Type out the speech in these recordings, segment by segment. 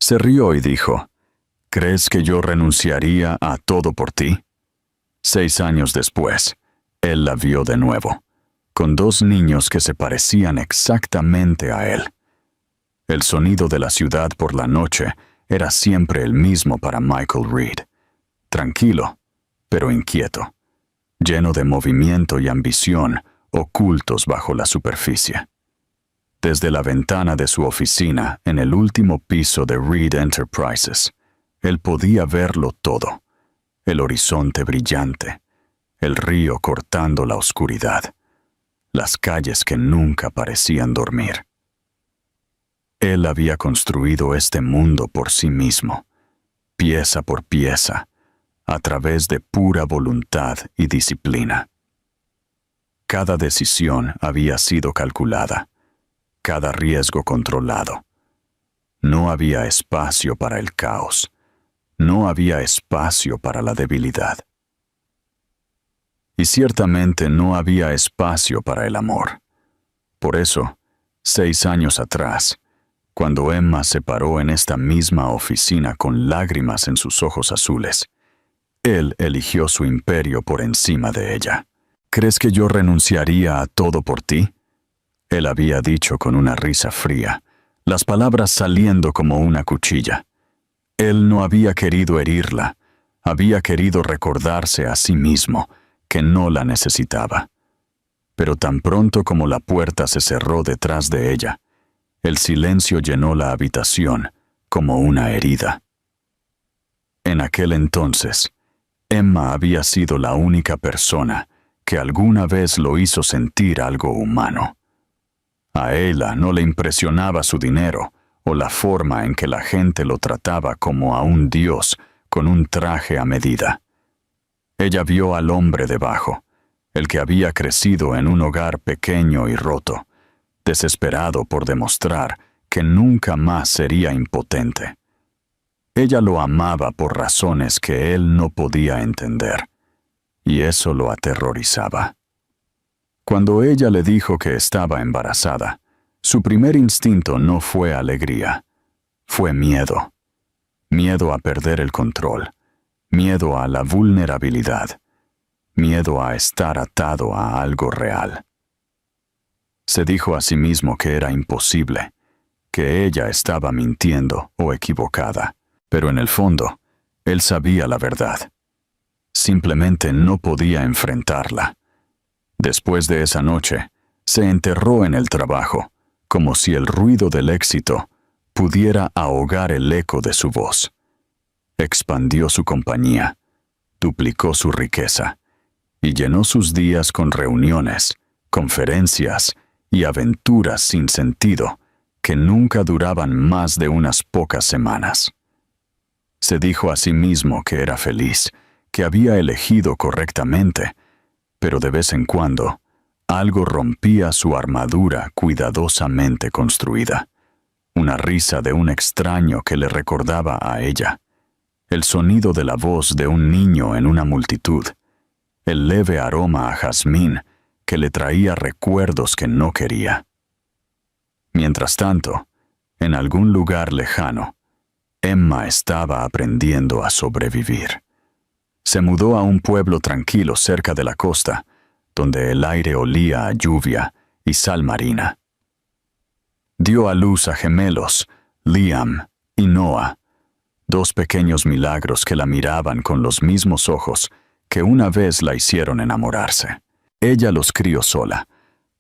Se rió y dijo, ¿crees que yo renunciaría a todo por ti? 6 años después, él la vio de nuevo, con 2 niños que se parecían exactamente a él. El sonido de la ciudad por la noche era siempre el mismo para Michael Reed. Tranquilo, pero inquieto, lleno de movimiento y ambición ocultos bajo la superficie. Desde la ventana de su oficina en el último piso de Reed Enterprises, él podía verlo todo: el horizonte brillante, el río cortando la oscuridad, las calles que nunca parecían dormir. Él había construido este mundo por sí mismo, pieza por pieza, a través de pura voluntad y disciplina. Cada decisión había sido calculada, cada riesgo controlado. No había espacio para el caos, no había espacio para la debilidad. Y ciertamente no había espacio para el amor. Por eso, 6 años atrás, cuando Emma se paró en esta misma oficina con lágrimas en sus ojos azules, él eligió su imperio por encima de ella. ¿Crees que yo renunciaría a todo por ti? Él había dicho con una risa fría, las palabras saliendo como una cuchilla. Él no había querido herirla, había querido recordarse a sí mismo que no la necesitaba. Pero tan pronto como la puerta se cerró detrás de ella, el silencio llenó la habitación como una herida. En aquel entonces, Emma había sido la única persona que alguna vez lo hizo sentir algo humano. A ella no le impresionaba su dinero o la forma en que la gente lo trataba como a un dios con un traje a medida. Ella vio al hombre debajo, el que había crecido en un hogar pequeño y roto, desesperado por demostrar que nunca más sería impotente. Ella lo amaba por razones que él no podía entender, y eso lo aterrorizaba. Cuando ella le dijo que estaba embarazada, su primer instinto no fue alegría, fue miedo. Miedo a perder el control, miedo a la vulnerabilidad, miedo a estar atado a algo real. Se dijo a sí mismo que era imposible, que ella estaba mintiendo o equivocada, pero en el fondo, él sabía la verdad. Simplemente no podía enfrentarla. Después de esa noche, se enterró en el trabajo, como si el ruido del éxito pudiera ahogar el eco de su voz. Expandió su compañía, duplicó su riqueza, y llenó sus días con reuniones, conferencias y aventuras sin sentido que nunca duraban más de unas pocas semanas. Se dijo a sí mismo que era feliz, que había elegido correctamente, pero de vez en cuando, algo rompía su armadura cuidadosamente construida. Una risa de un extraño que le recordaba a ella, el sonido de la voz de un niño en una multitud, el leve aroma a jazmín que le traía recuerdos que no quería. Mientras tanto, en algún lugar lejano, Emma estaba aprendiendo a sobrevivir. Se mudó a un pueblo tranquilo cerca de la costa, donde el aire olía a lluvia y sal marina. Dio a luz a gemelos, Liam y Noah, 2 pequeños milagros que la miraban con los mismos ojos que una vez la hicieron enamorarse. Ella los crió sola,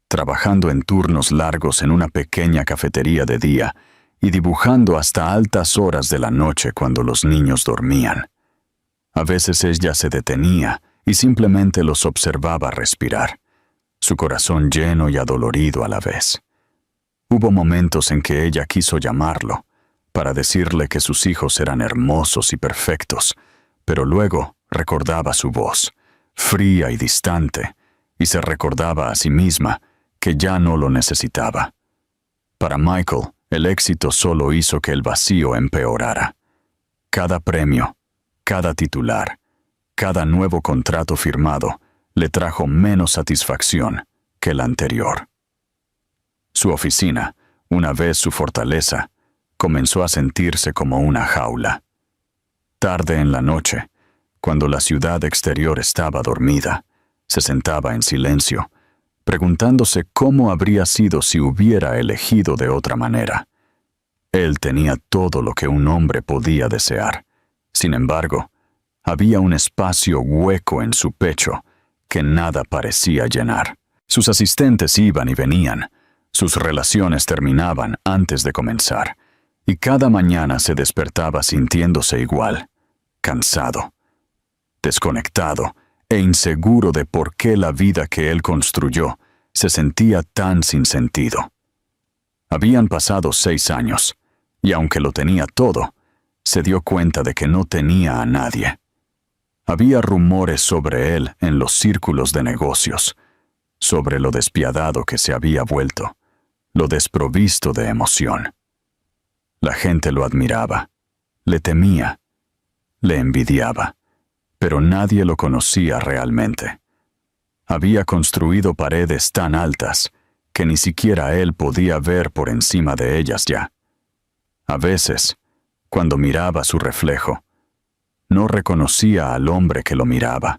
trabajando en turnos largos en una pequeña cafetería de día y dibujando hasta altas horas de la noche cuando los niños dormían. A veces ella se detenía y simplemente los observaba respirar, su corazón lleno y adolorido a la vez. Hubo momentos en que ella quiso llamarlo, para decirle que sus hijos eran hermosos y perfectos, pero luego recordaba su voz, fría y distante, y se recordaba a sí misma que ya no lo necesitaba. Para Michael, el éxito solo hizo que el vacío empeorara. Cada premio, cada titular, cada nuevo contrato firmado le trajo menos satisfacción que el anterior. Su oficina, una vez su fortaleza, comenzó a sentirse como una jaula. Tarde en la noche, cuando la ciudad exterior estaba dormida, se sentaba en silencio, preguntándose cómo habría sido si hubiera elegido de otra manera. Él tenía todo lo que un hombre podía desear. Sin embargo, había un espacio hueco en su pecho que nada parecía llenar. Sus asistentes iban y venían, sus relaciones terminaban antes de comenzar, y cada mañana se despertaba sintiéndose igual, cansado, desconectado e inseguro de por qué la vida que él construyó se sentía tan sin sentido. Habían pasado 6 años, y aunque lo tenía todo, se dio cuenta de que no tenía a nadie. Había rumores sobre él en los círculos de negocios, sobre lo despiadado que se había vuelto, lo desprovisto de emoción. La gente lo admiraba, le temía, le envidiaba, pero nadie lo conocía realmente. Había construido paredes tan altas que ni siquiera él podía ver por encima de ellas ya. A veces, cuando miraba su reflejo, no reconocía al hombre que lo miraba.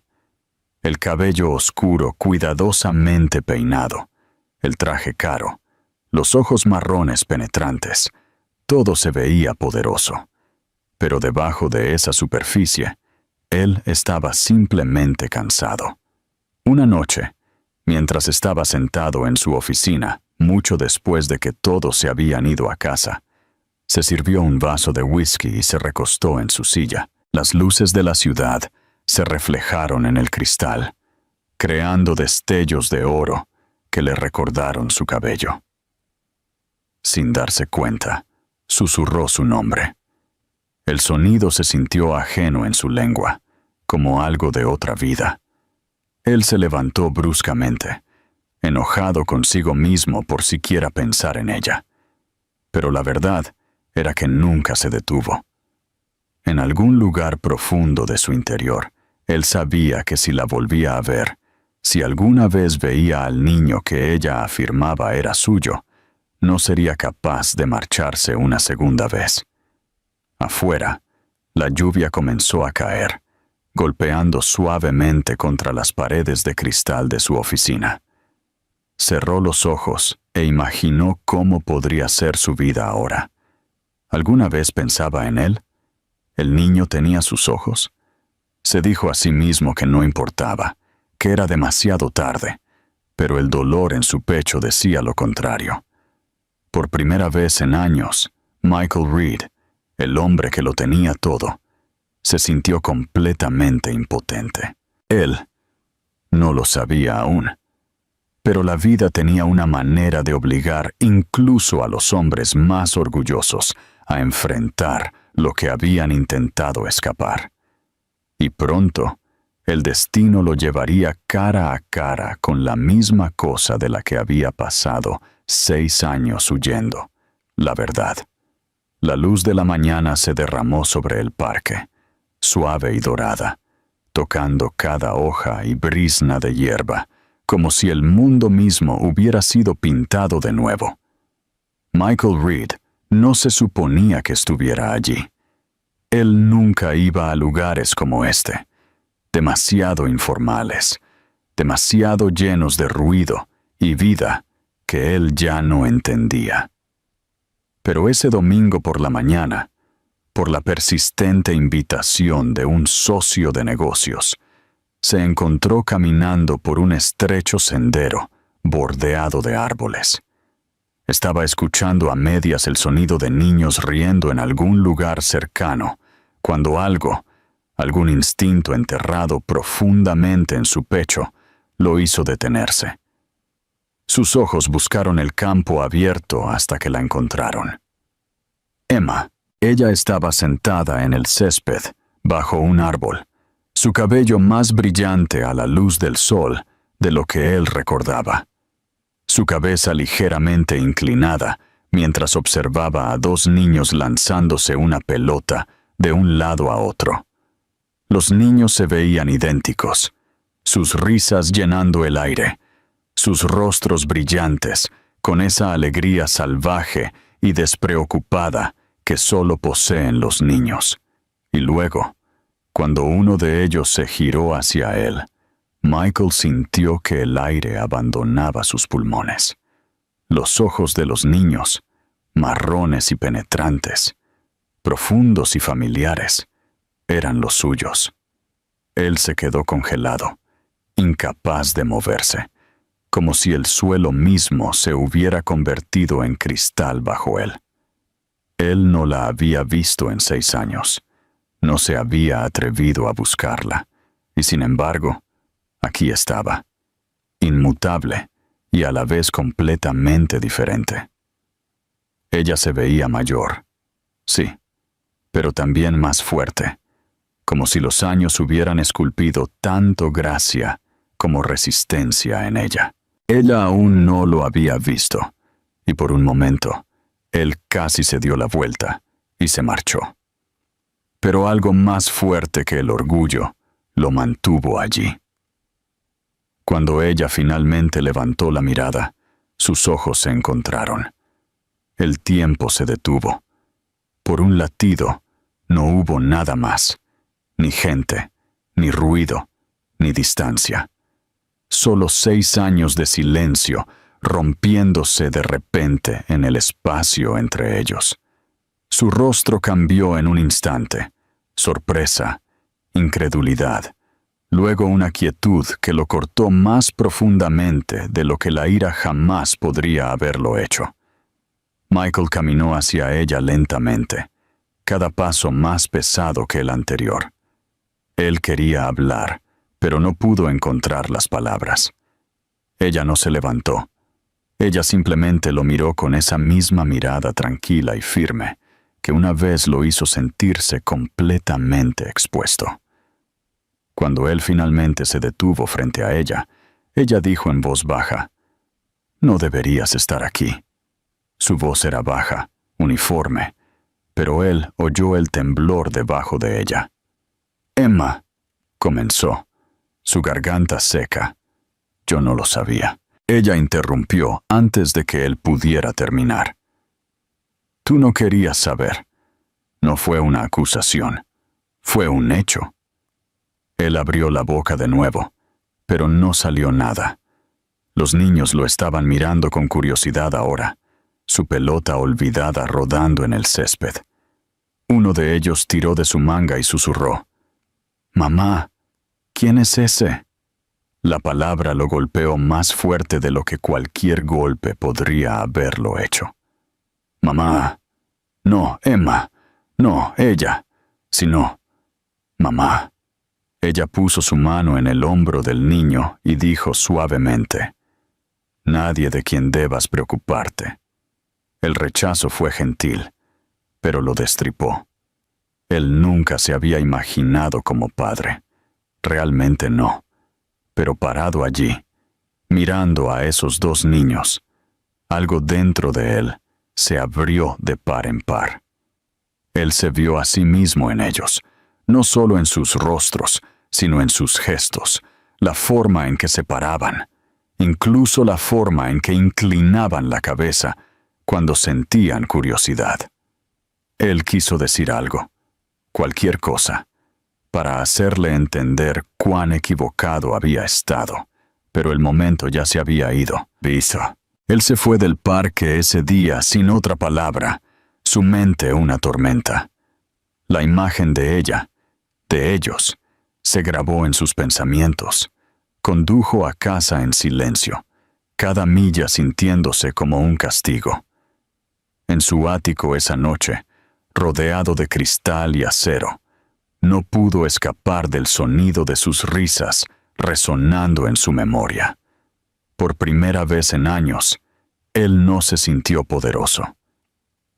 El cabello oscuro cuidadosamente peinado, el traje caro, los ojos marrones penetrantes, todo se veía poderoso. Pero debajo de esa superficie, él estaba simplemente cansado. Una noche, mientras estaba sentado en su oficina, mucho después de que todos se habían ido a casa, se sirvió un vaso de whisky y se recostó en su silla. Las luces de la ciudad se reflejaron en el cristal, creando destellos de oro que le recordaron su cabello. Sin darse cuenta, susurró su nombre. El sonido se sintió ajeno en su lengua, como algo de otra vida. Él se levantó bruscamente, enojado consigo mismo por siquiera pensar en ella. Pero la verdad era que nunca se detuvo. En algún lugar profundo de su interior, él sabía que si la volvía a ver, si alguna vez veía al niño que ella afirmaba era suyo, no sería capaz de marcharse una segunda vez. Afuera, la lluvia comenzó a caer, golpeando suavemente contra las paredes de cristal de su oficina. Cerró los ojos e imaginó cómo podría ser su vida ahora. ¿Alguna vez pensaba en él? ¿El niño tenía sus ojos? Se dijo a sí mismo que no importaba, que era demasiado tarde, pero el dolor en su pecho decía lo contrario. Por primera vez en años, Michael Reed, el hombre que lo tenía todo, se sintió completamente impotente. Él no lo sabía aún, pero la vida tenía una manera de obligar incluso a los hombres más orgullosos a enfrentar lo que habían intentado escapar. Y pronto, el destino lo llevaría cara a cara con la misma cosa de la que había pasado 6 años huyendo, la verdad. La luz de la mañana se derramó sobre el parque, suave y dorada, tocando cada hoja y brizna de hierba, como si el mundo mismo hubiera sido pintado de nuevo. Michael Reed no se suponía que estuviera allí. Él nunca iba a lugares como este, demasiado informales, demasiado llenos de ruido y vida que él ya no entendía. Pero ese domingo por la mañana, por la persistente invitación de un socio de negocios, se encontró caminando por un estrecho sendero bordeado de árboles. Estaba escuchando a medias el sonido de niños riendo en algún lugar cercano, cuando algún instinto enterrado profundamente en su pecho, lo hizo detenerse. Sus ojos buscaron el campo abierto hasta que la encontraron. Emma. Ella estaba sentada en el césped, bajo un árbol, su cabello más brillante a la luz del sol de lo que él recordaba. Su cabeza ligeramente inclinada, mientras observaba a 2 niños lanzándose una pelota de un lado a otro. Los niños se veían idénticos, sus risas llenando el aire, sus rostros brillantes, con esa alegría salvaje y despreocupada que solo poseen los niños. Y luego, cuando uno de ellos se giró hacia él, Michael sintió que el aire abandonaba sus pulmones. Los ojos de los niños, marrones y penetrantes, profundos y familiares, eran los suyos. Él se quedó congelado, incapaz de moverse, como si el suelo mismo se hubiera convertido en cristal bajo él. Él no la había visto en 6 años. No se había atrevido a buscarla, y sin embargo, aquí estaba, inmutable y a la vez completamente diferente. Ella se veía mayor, sí, pero también más fuerte, como si los años hubieran esculpido tanto gracia como resistencia en ella. Ella aún no lo había visto, y por un momento, él casi se dio la vuelta y se marchó. Pero algo más fuerte que el orgullo lo mantuvo allí. Cuando ella finalmente levantó la mirada, sus ojos se encontraron. El tiempo se detuvo. Por un latido, no hubo nada más, ni gente, ni ruido, ni distancia. Solo 6 años de silencio rompiéndose de repente en el espacio entre ellos. Su rostro cambió en un instante. Sorpresa, incredulidad, luego una quietud que lo cortó más profundamente de lo que la ira jamás podría haberlo hecho. Michael caminó hacia ella lentamente, cada paso más pesado que el anterior. Él quería hablar, pero no pudo encontrar las palabras. Ella no se levantó. Ella simplemente lo miró con esa misma mirada tranquila y firme que una vez lo hizo sentirse completamente expuesto. Cuando él finalmente se detuvo frente a ella, ella dijo en voz baja, «No deberías estar aquí». Su voz era baja, uniforme, pero él oyó el temblor debajo de ella. «Emma», comenzó, su garganta seca. Yo no lo sabía. Ella interrumpió antes de que él pudiera terminar. Tú no querías saber. No fue una acusación. Fue un hecho. Él abrió la boca de nuevo, pero no salió nada. Los niños lo estaban mirando con curiosidad ahora, su pelota olvidada rodando en el césped. Uno de ellos tiró de su manga y susurró, «Mamá, ¿quién es ese?» La palabra lo golpeó más fuerte de lo que cualquier golpe podría haberlo hecho. «Mamá. No, Emma. No, ella. Sino, mamá». Ella puso su mano en el hombro del niño y dijo suavemente, «Nadie de quien debas preocuparte». El rechazo fue gentil, pero lo destripó. Él nunca se había imaginado como padre. Realmente no. Pero parado allí, mirando a esos 2 niños, algo dentro de él se abrió de par en par. Él se vio a sí mismo en ellos, no solo en sus rostros, sino en sus gestos, la forma en que se paraban, incluso la forma en que inclinaban la cabeza cuando sentían curiosidad. Él quiso decir algo, cualquier cosa, para hacerle entender cuán equivocado había estado, pero el momento ya se había ido. Visto. Él se fue del parque ese día sin otra palabra, su mente una tormenta. La imagen de ella, de ellos, se grabó en sus pensamientos. Condujo a casa en silencio, cada milla sintiéndose como un castigo. En su ático esa noche, rodeado de cristal y acero, no pudo escapar del sonido de sus risas resonando en su memoria. Por primera vez en años, él no se sintió poderoso.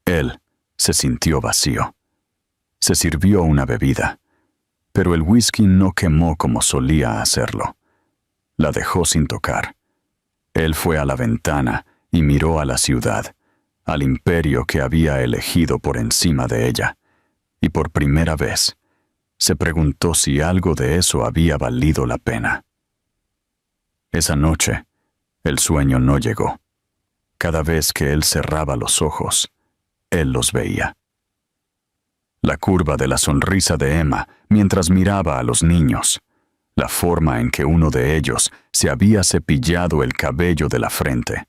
Él se sintió vacío. Se sirvió una bebida, pero el whisky no quemó como solía hacerlo. La dejó sin tocar. Él fue a la ventana y miró a la ciudad, al imperio que había elegido por encima de ella, y por primera vez, se preguntó si algo de eso había valido la pena. Esa noche, el sueño no llegó. Cada vez que él cerraba los ojos, él los veía. La curva de la sonrisa de Emma mientras miraba a los niños. La forma en que uno de ellos se había cepillado el cabello de la frente.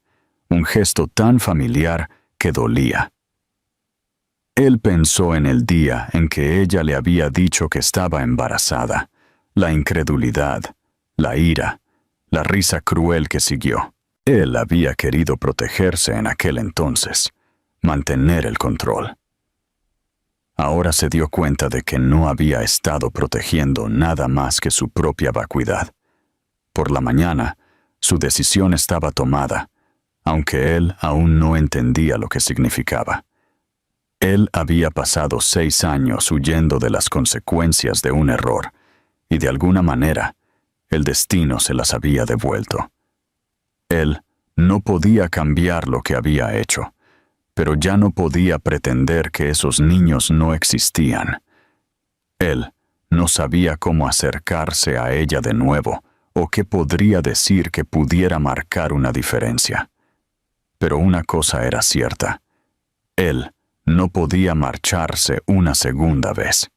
Un gesto tan familiar que dolía. Él pensó en el día en que ella le había dicho que estaba embarazada, la incredulidad, la ira, la risa cruel que siguió. Él había querido protegerse en aquel entonces, mantener el control. Ahora se dio cuenta de que no había estado protegiendo nada más que su propia vacuidad. Por la mañana, su decisión estaba tomada, aunque él aún no entendía lo que significaba. Él había pasado 6 años huyendo de las consecuencias de un error, y de alguna manera, el destino se las había devuelto. Él no podía cambiar lo que había hecho, pero ya no podía pretender que esos niños no existían. Él no sabía cómo acercarse a ella de nuevo, o qué podría decir que pudiera marcar una diferencia. Pero una cosa era cierta. Él no podía marcharse una segunda vez.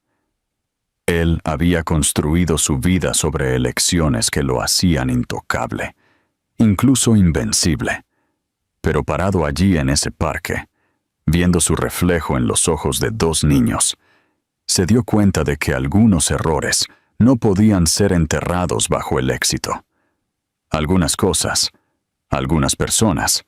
Él había construido su vida sobre elecciones que lo hacían intocable, incluso invencible. Pero parado allí en ese parque, viendo su reflejo en los ojos de 2 niños, se dio cuenta de que algunos errores no podían ser enterrados bajo el éxito. Algunas cosas, algunas personas,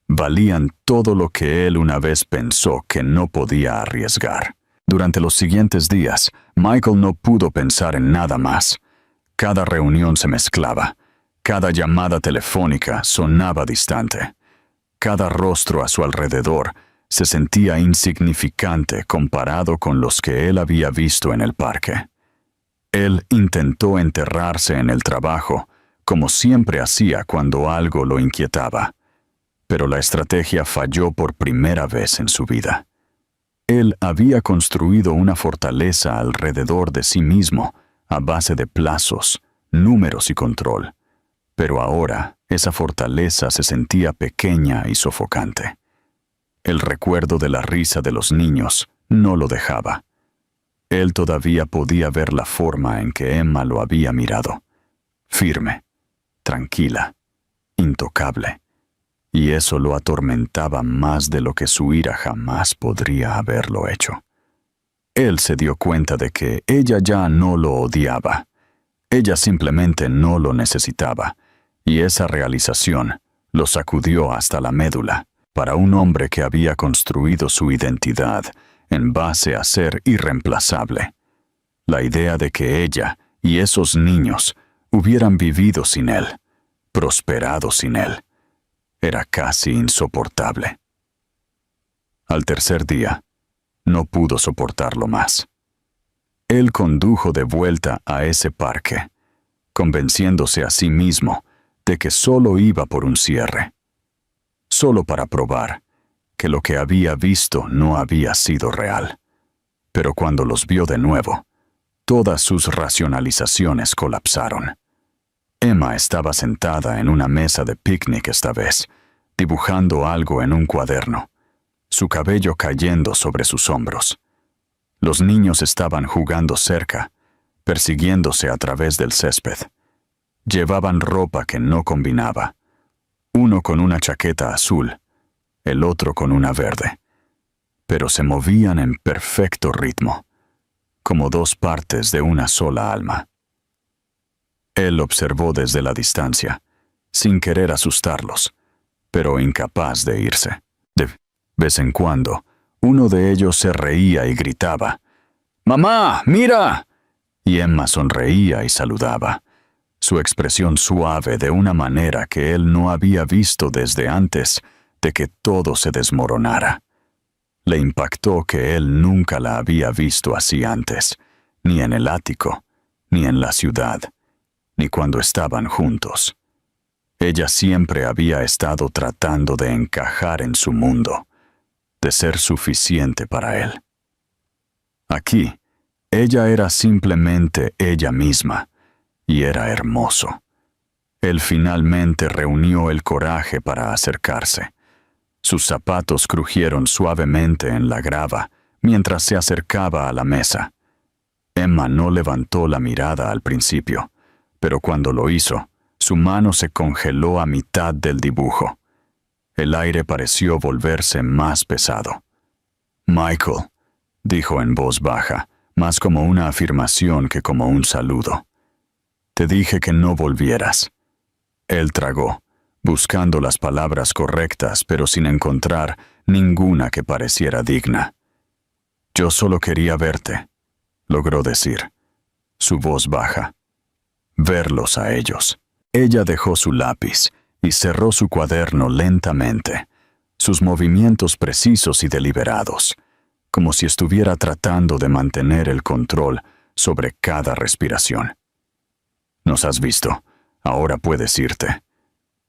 valían todo lo que él una vez pensó que no podía arriesgar. Durante los siguientes días, Michael no pudo pensar en nada más. Cada reunión se mezclaba. Cada llamada telefónica sonaba distante. Cada rostro a su alrededor se sentía insignificante comparado con los que él había visto en el parque. Él intentó enterrarse en el trabajo, como siempre hacía cuando algo lo inquietaba. Pero la estrategia falló por primera vez en su vida. Él había construido una fortaleza alrededor de sí mismo a base de plazos, números y control. Pero ahora esa fortaleza se sentía pequeña y sofocante. El recuerdo de la risa de los niños no lo dejaba. Él todavía podía ver la forma en que Emma lo había mirado. Firme, tranquila, intocable. Y eso lo atormentaba más de lo que su ira jamás podría haberlo hecho. Él se dio cuenta de que ella ya no lo odiaba. Ella simplemente no lo necesitaba, y esa realización lo sacudió hasta la médula. Para un hombre que había construido su identidad en base a ser irreemplazable, la idea de que ella y esos niños hubieran vivido sin él, prosperado sin él, era casi insoportable. Al tercer día, no pudo soportarlo más. Él condujo de vuelta a ese parque, convenciéndose a sí mismo de que solo iba por un cierre, solo para probar que lo que había visto no había sido real. Pero cuando los vio de nuevo, todas sus racionalizaciones colapsaron. Emma estaba sentada en una mesa de picnic esta vez, dibujando algo en un cuaderno, su cabello cayendo sobre sus hombros. Los niños estaban jugando cerca, persiguiéndose a través del césped. Llevaban ropa que no combinaba, uno con una chaqueta azul, el otro con una verde, pero se movían en perfecto ritmo, como 2 partes de una sola alma. Él observó desde la distancia, sin querer asustarlos, pero incapaz de irse. De vez en cuando, uno de ellos se reía y gritaba, «¡Mamá, mira!» Y Emma sonreía y saludaba, su expresión suave de una manera que él no había visto desde antes de que todo se desmoronara. Le impactó que él nunca la había visto así antes, ni en el ático, ni en la ciudad, ni cuando estaban juntos. Ella siempre había estado tratando de encajar en su mundo, de ser suficiente para él. Aquí, ella era simplemente ella misma, y era hermoso. Él finalmente reunió el coraje para acercarse. Sus zapatos crujieron suavemente en la grava mientras se acercaba a la mesa. Emma no levantó la mirada al principio, pero cuando lo hizo, su mano se congeló a mitad del dibujo. El aire pareció volverse más pesado. «Michael», dijo en voz baja, más como una afirmación que como un saludo. «Te dije que no volvieras». Él tragó, buscando las palabras correctas, pero sin encontrar ninguna que pareciera digna. «Yo solo quería verte», logró decir, su voz baja. «Verlos a ellos». Ella dejó su lápiz y cerró su cuaderno lentamente, sus movimientos precisos y deliberados, como si estuviera tratando de mantener el control sobre cada respiración. «Nos has visto. Ahora puedes irte».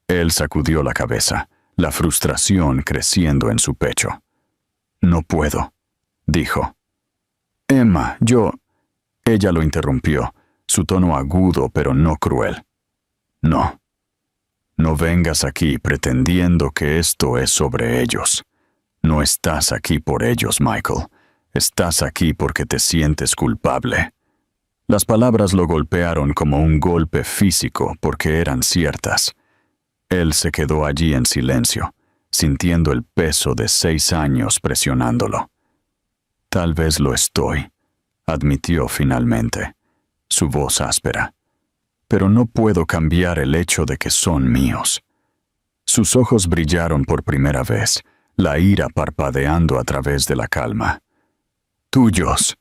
Él sacudió la cabeza, la frustración creciendo en su pecho. «No puedo», dijo. «Emma, yo...» Ella lo interrumpió, su tono agudo pero no cruel. «No. No vengas aquí pretendiendo que esto es sobre ellos. No estás aquí por ellos, Michael. Estás aquí porque te sientes culpable». Las palabras lo golpearon como un golpe físico porque eran ciertas. Él se quedó allí en silencio, sintiendo el peso de 6 años presionándolo. «Tal vez lo estoy», admitió finalmente, su voz áspera. «Pero no puedo cambiar el hecho de que son míos». Sus ojos brillaron por primera vez, la ira parpadeando a través de la calma. «Tuyos»,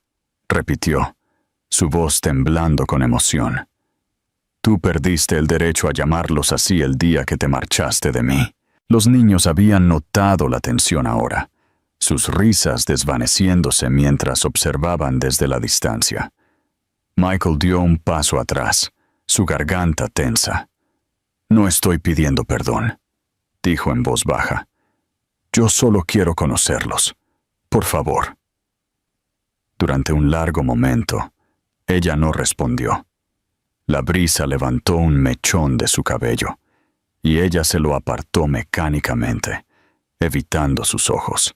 repitió, su voz temblando con emoción. «Tú perdiste el derecho a llamarlos así el día que te marchaste de mí». Los niños habían notado la tensión ahora, sus risas desvaneciéndose mientras observaban desde la distancia. Michael dio un paso atrás, su garganta tensa. «No estoy pidiendo perdón», dijo en voz baja. «Yo solo quiero conocerlos. Por favor». Durante un largo momento, ella no respondió. La brisa levantó un mechón de su cabello, y ella se lo apartó mecánicamente, evitando sus ojos.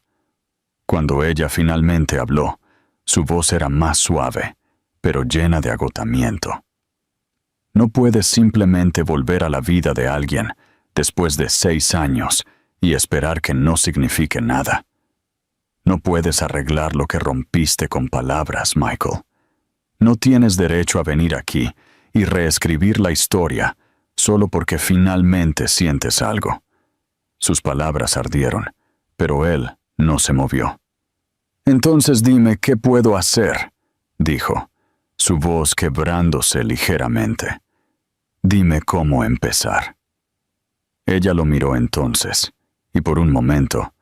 Cuando ella finalmente habló, su voz era más suave, pero llena de agotamiento. No puedes simplemente volver a la vida de alguien después de 6 años y esperar que no signifique nada. No puedes arreglar lo que rompiste con palabras, Michael. No tienes derecho a venir aquí y reescribir la historia solo porque finalmente sientes algo. Sus palabras ardieron, pero él no se movió. «Entonces dime qué puedo hacer», dijo, su voz quebrándose ligeramente. «Dime cómo empezar». Ella lo miró entonces, y por un momento,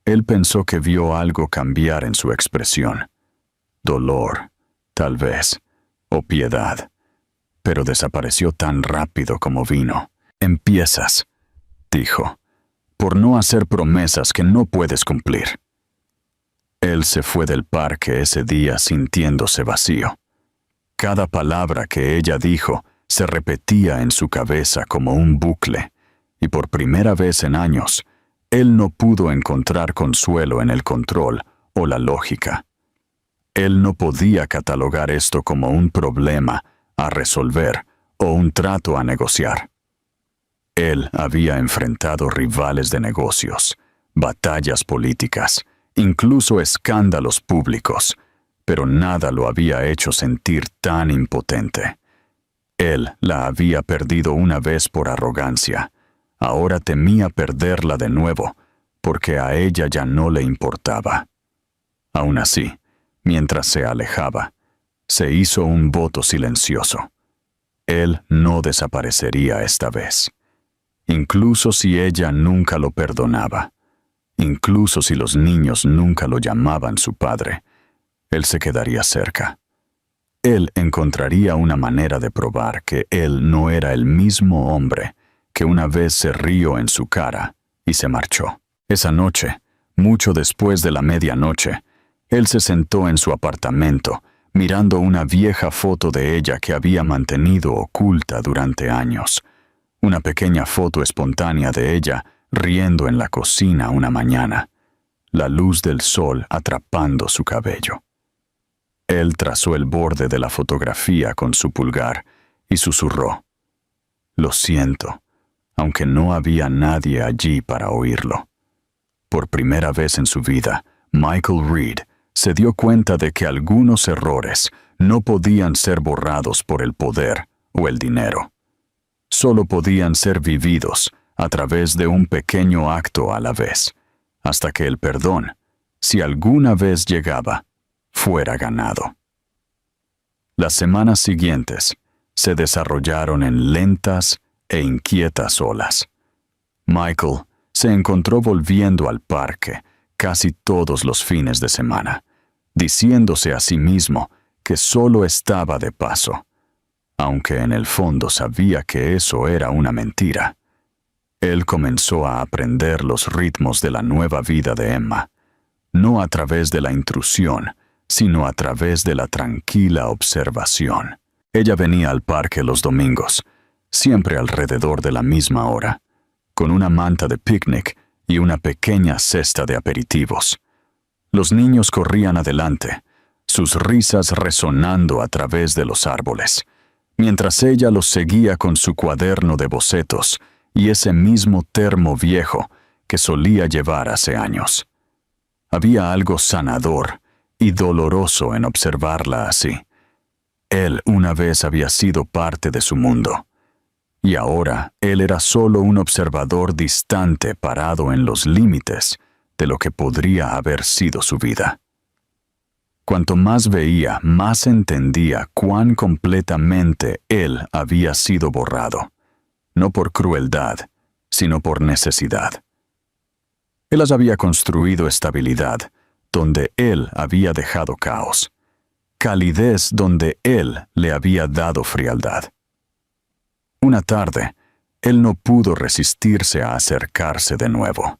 él pensó que vio algo cambiar en su expresión. Dolor, tal vez, o piedad, pero desapareció tan rápido como vino. «Empiezas», dijo, «por no hacer promesas que no puedes cumplir». Él se fue del parque ese día sintiéndose vacío. Cada palabra que ella dijo se repetía en su cabeza como un bucle, y por primera vez en años, él no pudo encontrar consuelo en el control o la lógica. Él no podía catalogar esto como un problema a resolver o un trato a negociar. Él había enfrentado rivales de negocios, batallas políticas, incluso escándalos públicos, pero nada lo había hecho sentir tan impotente. Él la había perdido una vez por arrogancia. Ahora temía perderla de nuevo, porque a ella ya no le importaba. Aún así, mientras se alejaba, se hizo un voto silencioso. Él no desaparecería esta vez, incluso si ella nunca lo perdonaba, incluso si los niños nunca lo llamaban su padre, él se quedaría cerca. Él encontraría una manera de probar que él no era el mismo hombre que una vez se rió en su cara y se marchó. Esa noche, mucho después de la medianoche, él se sentó en su apartamento, mirando una vieja foto de ella que había mantenido oculta durante años. Una pequeña foto espontánea de ella riendo en la cocina una mañana. la luz del sol atrapando su cabello. Él trazó el borde de la fotografía con su pulgar y susurró: «Lo siento», aunque no había nadie allí para oírlo. Por primera vez en su vida, Michael Reed se dio cuenta de que algunos errores no podían ser borrados por el poder o el dinero. Solo podían ser vividos a través de un pequeño acto a la vez, hasta que el perdón, si alguna vez llegaba, fuera ganado. Las semanas siguientes se desarrollaron en lentas e inquietas olas. Michael se encontró volviendo al parque casi todos los fines de semana, diciéndose a sí mismo que solo estaba de paso, aunque en el fondo sabía que eso era una mentira. Él comenzó a aprender los ritmos de la nueva vida de Emma, no a través de la intrusión, sino a través de la tranquila observación. Ella venía al parque los domingos, siempre alrededor de la misma hora, con una manta de picnic y una pequeña cesta de aperitivos. Los niños corrían adelante, sus risas resonando a través de los árboles, mientras ella los seguía con su cuaderno de bocetos y ese mismo termo viejo que solía llevar hace años. Había algo sanador y doloroso en observarla así. Él una vez había sido parte de su mundo, y ahora él era solo un observador distante parado en los límites de lo que podría haber sido su vida. Cuanto más veía, más entendía cuán completamente él había sido borrado, no por crueldad, sino por necesidad. Él las había construido estabilidad donde él había dejado caos, calidez donde él le había dado frialdad. Una tarde, él no pudo resistirse a acercarse de nuevo.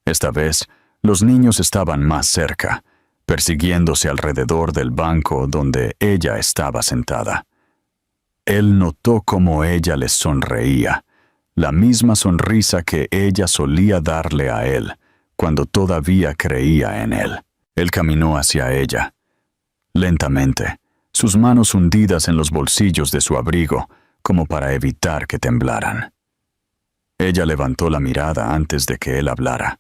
Esta vez, los niños estaban más cerca, persiguiéndose alrededor del banco donde ella estaba sentada. Él notó cómo ella les sonreía, la misma sonrisa que ella solía darle a él cuando todavía creía en él. Él caminó hacia ella. Lentamente, sus manos hundidas en los bolsillos de su abrigo, como para evitar que temblaran. Ella levantó la mirada antes de que él hablara,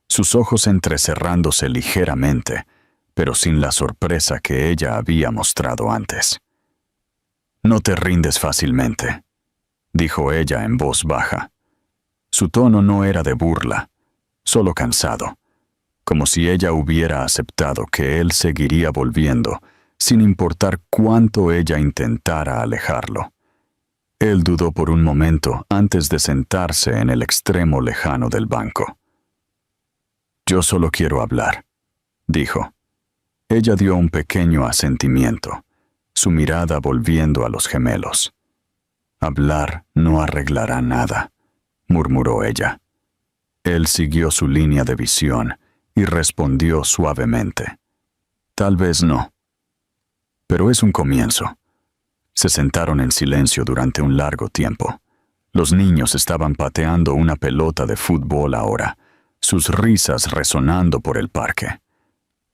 sus ojos entrecerrándose ligeramente, pero sin la sorpresa que ella había mostrado antes. «No te rindes fácilmente», dijo ella en voz baja. Su tono no era de burla, solo cansado, como si ella hubiera aceptado que él seguiría volviendo, sin importar cuánto ella intentara alejarlo. Él dudó por un momento antes de sentarse en el extremo lejano del banco. «Yo solo quiero hablar», dijo. Ella dio un pequeño asentimiento, su mirada volviendo a los gemelos. «Hablar no arreglará nada», murmuró ella. Él siguió su línea de visión y respondió suavemente: «Tal vez no. Pero es un comienzo». Se sentaron en silencio durante un largo tiempo. Los niños estaban pateando una pelota de fútbol ahora, sus risas resonando por el parque.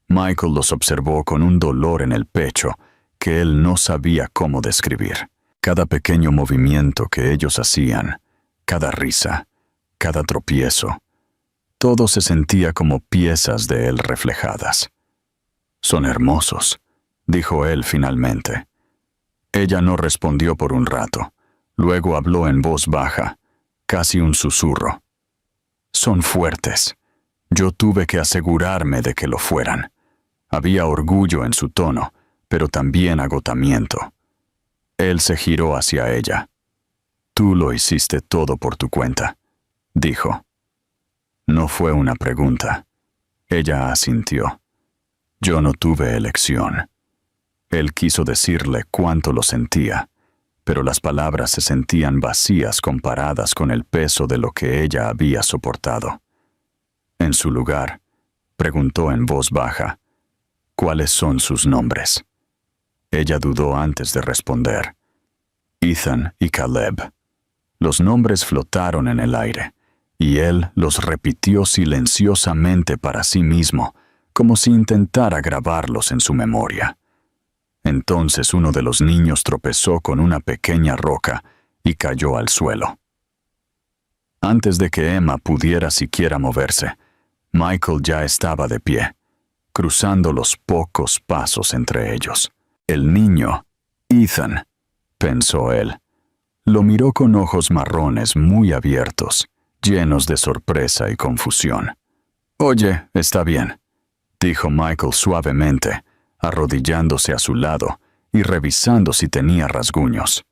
Michael los observó con un dolor en el pecho que él no sabía cómo describir. Cada pequeño movimiento que ellos hacían, cada risa, cada tropiezo, todo se sentía como piezas de él reflejadas. «Son hermosos», dijo él finalmente. Ella no respondió por un rato. Luego habló en voz baja, casi un susurro. «Son fuertes. Yo tuve que asegurarme de que lo fueran». Había orgullo en su tono, pero también agotamiento. Él se giró hacia ella. «Tú lo hiciste todo por tu cuenta», dijo. No fue una pregunta. Ella asintió. «Yo no tuve elección». Él quiso decirle cuánto lo sentía, pero las palabras se sentían vacías comparadas con el peso de lo que ella había soportado. En su lugar, preguntó en voz baja: «¿Cuáles son sus nombres?». Ella dudó antes de responder. «Ethan y Caleb». Los nombres flotaron en el aire, y él los repitió silenciosamente para sí mismo, como si intentara grabarlos en su memoria. Entonces uno de los niños tropezó con una pequeña roca y cayó al suelo. Antes de que Emma pudiera siquiera moverse, Michael ya estaba de pie, cruzando los pocos pasos entre ellos. El niño, Ethan, pensó él. Lo miró con ojos marrones muy abiertos, llenos de sorpresa y confusión. «Oye, está bien», dijo Michael suavemente, arrodillándose a su lado y revisando si tenía rasguños.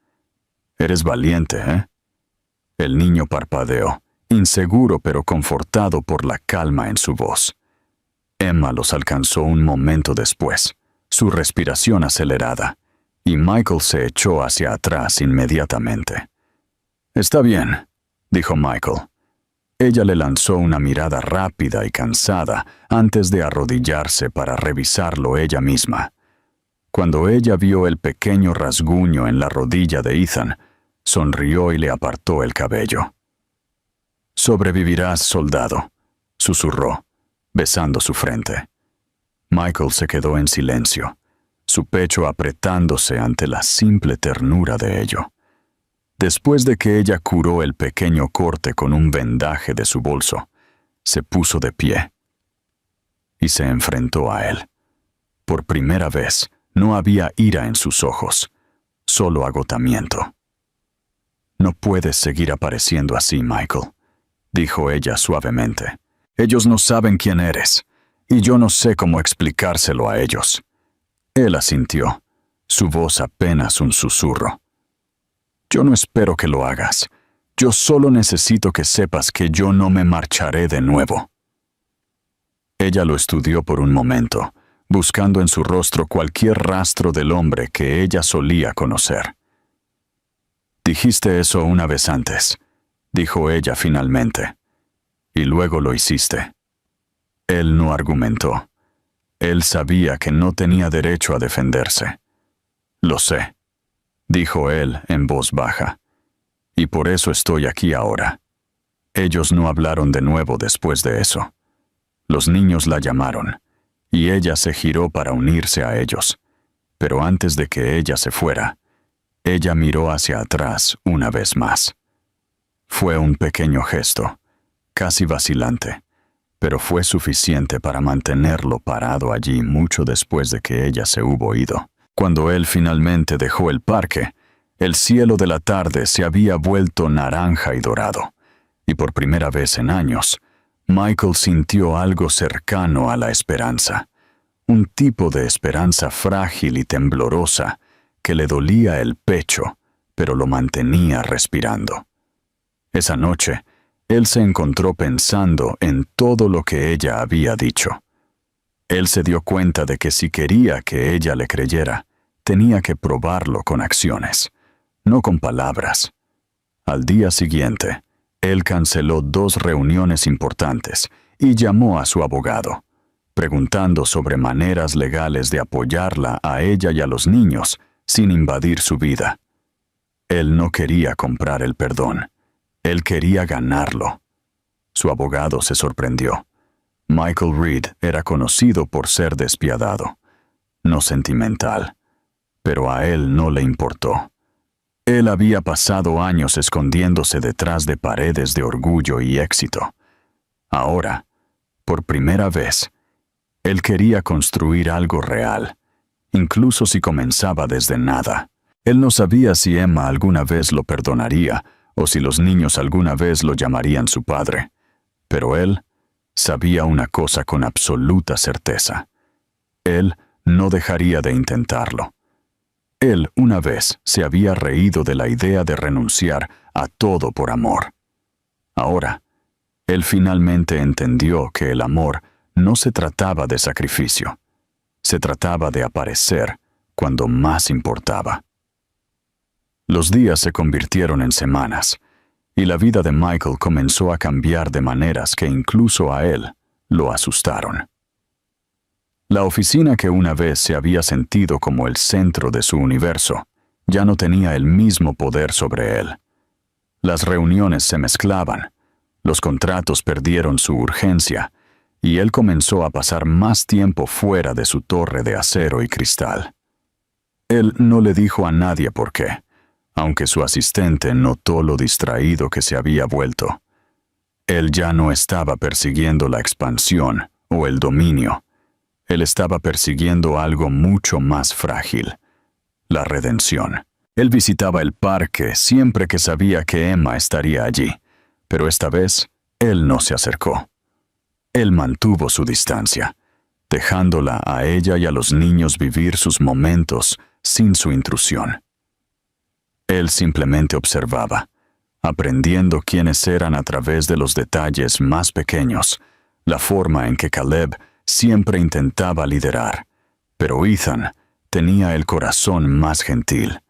«Eres valiente, ¿eh?» El niño parpadeó, inseguro pero confortado por la calma en su voz. Emma los alcanzó un momento después, su respiración acelerada, y Michael se echó hacia atrás inmediatamente. «Está bien», dijo Michael. Ella le lanzó una mirada rápida y cansada antes de arrodillarse para revisarlo ella misma. Cuando ella vio el pequeño rasguño en la rodilla de Ethan, sonrió y le apartó el cabello. «Sobrevivirás, soldado», susurró, besando su frente. Michael se quedó en silencio, su pecho apretándose ante la simple ternura de ello. Después de que ella curó el pequeño corte con un vendaje de su bolso, se puso de pie y se enfrentó a él. Por primera vez, no había ira en sus ojos, solo agotamiento. «No puedes seguir apareciendo así, Michael», dijo ella suavemente. «Ellos no saben quién eres, y yo no sé cómo explicárselo a ellos». Él asintió, su voz apenas un susurro. «Yo no espero que lo hagas. Yo solo necesito que sepas que yo no me marcharé de nuevo». Ella lo estudió por un momento, buscando en su rostro cualquier rastro del hombre que ella solía conocer. «Dijiste eso una vez antes», dijo ella finalmente, «y luego lo hiciste». Él no argumentó. Él sabía que no tenía derecho a defenderse. «Lo sé», dijo él en voz baja, «y por eso estoy aquí ahora». Ellos no hablaron de nuevo después de eso. Los niños la llamaron, y ella se giró para unirse a ellos. Pero antes de que ella se fuera, ella miró hacia atrás una vez más. Fue un pequeño gesto, casi vacilante, pero fue suficiente para mantenerlo parado allí mucho después de que ella se hubo ido. Cuando él finalmente dejó el parque, el cielo de la tarde se había vuelto naranja y dorado, y por primera vez en años, Michael sintió algo cercano a la esperanza, un tipo de esperanza frágil y temblorosa que le dolía el pecho, pero lo mantenía respirando. Esa noche, él se encontró pensando en todo lo que ella había dicho. Él se dio cuenta de que si quería que ella le creyera, tenía que probarlo con acciones, no con palabras. Al día siguiente, él canceló 2 reuniones importantes y llamó a su abogado, preguntando sobre maneras legales de apoyarla a ella y a los niños sin invadir su vida. Él no quería comprar el perdón. Él quería ganarlo. Su abogado se sorprendió. Michael Reed era conocido por ser despiadado, no sentimental, pero a él no le importó. Él había pasado años escondiéndose detrás de paredes de orgullo y éxito. Ahora, por primera vez, él quería construir algo real, incluso si comenzaba desde nada. Él no sabía si Emma alguna vez lo perdonaría o si los niños alguna vez lo llamarían su padre, pero él sabía una cosa con absoluta certeza. Él no dejaría de intentarlo. Él una vez se había reído de la idea de renunciar a todo por amor. Ahora, él finalmente entendió que el amor no se trataba de sacrificio. Se trataba de aparecer cuando más importaba. Los días se convirtieron en semanas, y la vida de Michael comenzó a cambiar de maneras que incluso a él lo asustaron. La oficina que una vez se había sentido como el centro de su universo ya no tenía el mismo poder sobre él. Las reuniones se mezclaban, Los contratos perdieron su urgencia, y él comenzó a pasar más tiempo fuera de su torre de acero y cristal. Él no le dijo a nadie por qué, aunque su asistente notó lo distraído que se había vuelto. Él ya no estaba persiguiendo la expansión o el dominio. Él estaba persiguiendo algo mucho más frágil: la redención. Él visitaba el parque siempre que sabía que Emma estaría allí, pero esta vez él no se acercó. Él mantuvo su distancia, dejándola a ella y a los niños vivir sus momentos sin su intrusión. Él simplemente observaba, aprendiendo quiénes eran a través de los detalles más pequeños, la forma en que Caleb siempre intentaba liderar, pero Ethan tenía el corazón más gentil.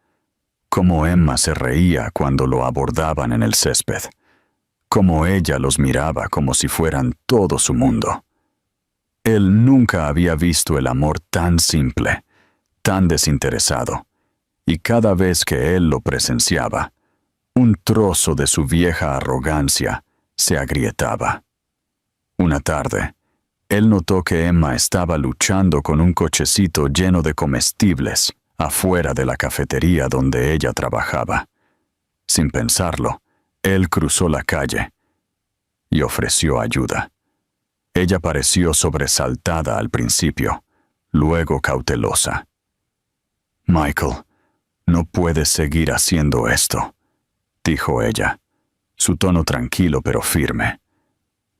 Cómo Emma se reía cuando lo abordaban en el césped, cómo ella los miraba como si fueran todo su mundo. Él nunca había visto el amor tan simple, tan desinteresado, y cada vez que él lo presenciaba, un trozo de su vieja arrogancia se agrietaba. Una tarde, él notó que Emma estaba luchando con un cochecito lleno de comestibles afuera de la cafetería donde ella trabajaba. Sin pensarlo, él cruzó la calle y ofreció ayuda. Ella pareció sobresaltada al principio, luego cautelosa. «Michael, no puedes seguir haciendo esto», dijo ella, su tono tranquilo pero firme.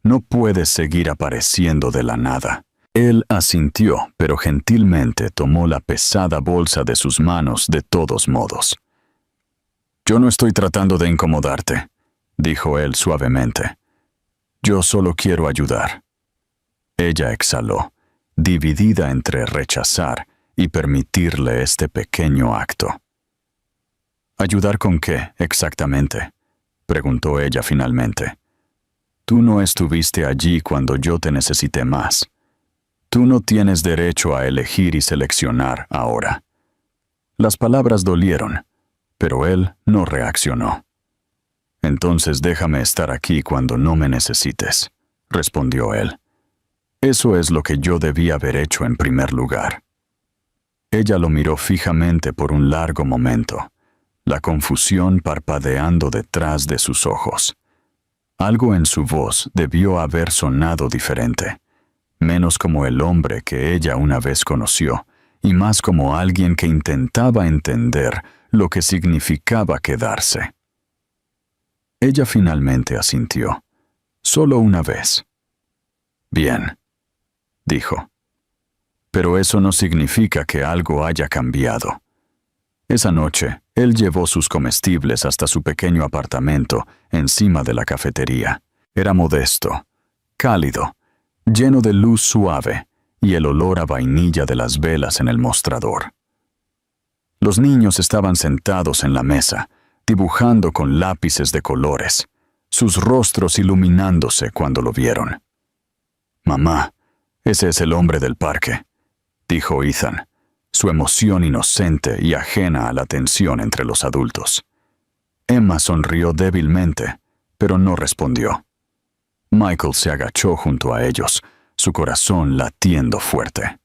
«No puedes seguir apareciendo de la nada». Él asintió, pero gentilmente tomó la pesada bolsa de sus manos de todos modos. «Yo no estoy tratando de incomodarte», dijo él suavemente. «Yo solo quiero ayudar». Ella exhaló, dividida entre rechazar y permitirle este pequeño acto. «¿Ayudar con qué, exactamente?», preguntó ella finalmente. «Tú no estuviste allí cuando yo te necesité más. Tú no tienes derecho a elegir y seleccionar ahora». Las palabras dolieron, pero él no reaccionó. «Entonces déjame estar aquí cuando no me necesites», respondió él. «Eso es lo que yo debía haber hecho en primer lugar». Ella lo miró fijamente por un largo momento, la confusión parpadeando detrás de sus ojos. Algo en su voz debió haber sonado diferente, menos como el hombre que ella una vez conoció, y más como alguien que intentaba entender lo que significaba quedarse. Ella finalmente asintió, solo una vez. «Bien», dijo. «Pero eso no significa que algo haya cambiado». Esa noche, él llevó sus comestibles hasta su pequeño apartamento encima de la cafetería. Era modesto, cálido, lleno de luz suave y el olor a vainilla de las velas en el mostrador. Los niños estaban sentados en la mesa, dibujando con lápices de colores, sus rostros iluminándose cuando lo vieron. «Mamá, ese es el hombre del parque», dijo Ethan, su emoción inocente y ajena a la tensión entre los adultos. Emma sonrió débilmente, pero no respondió. Michael se agachó junto a ellos, su corazón latiendo fuerte.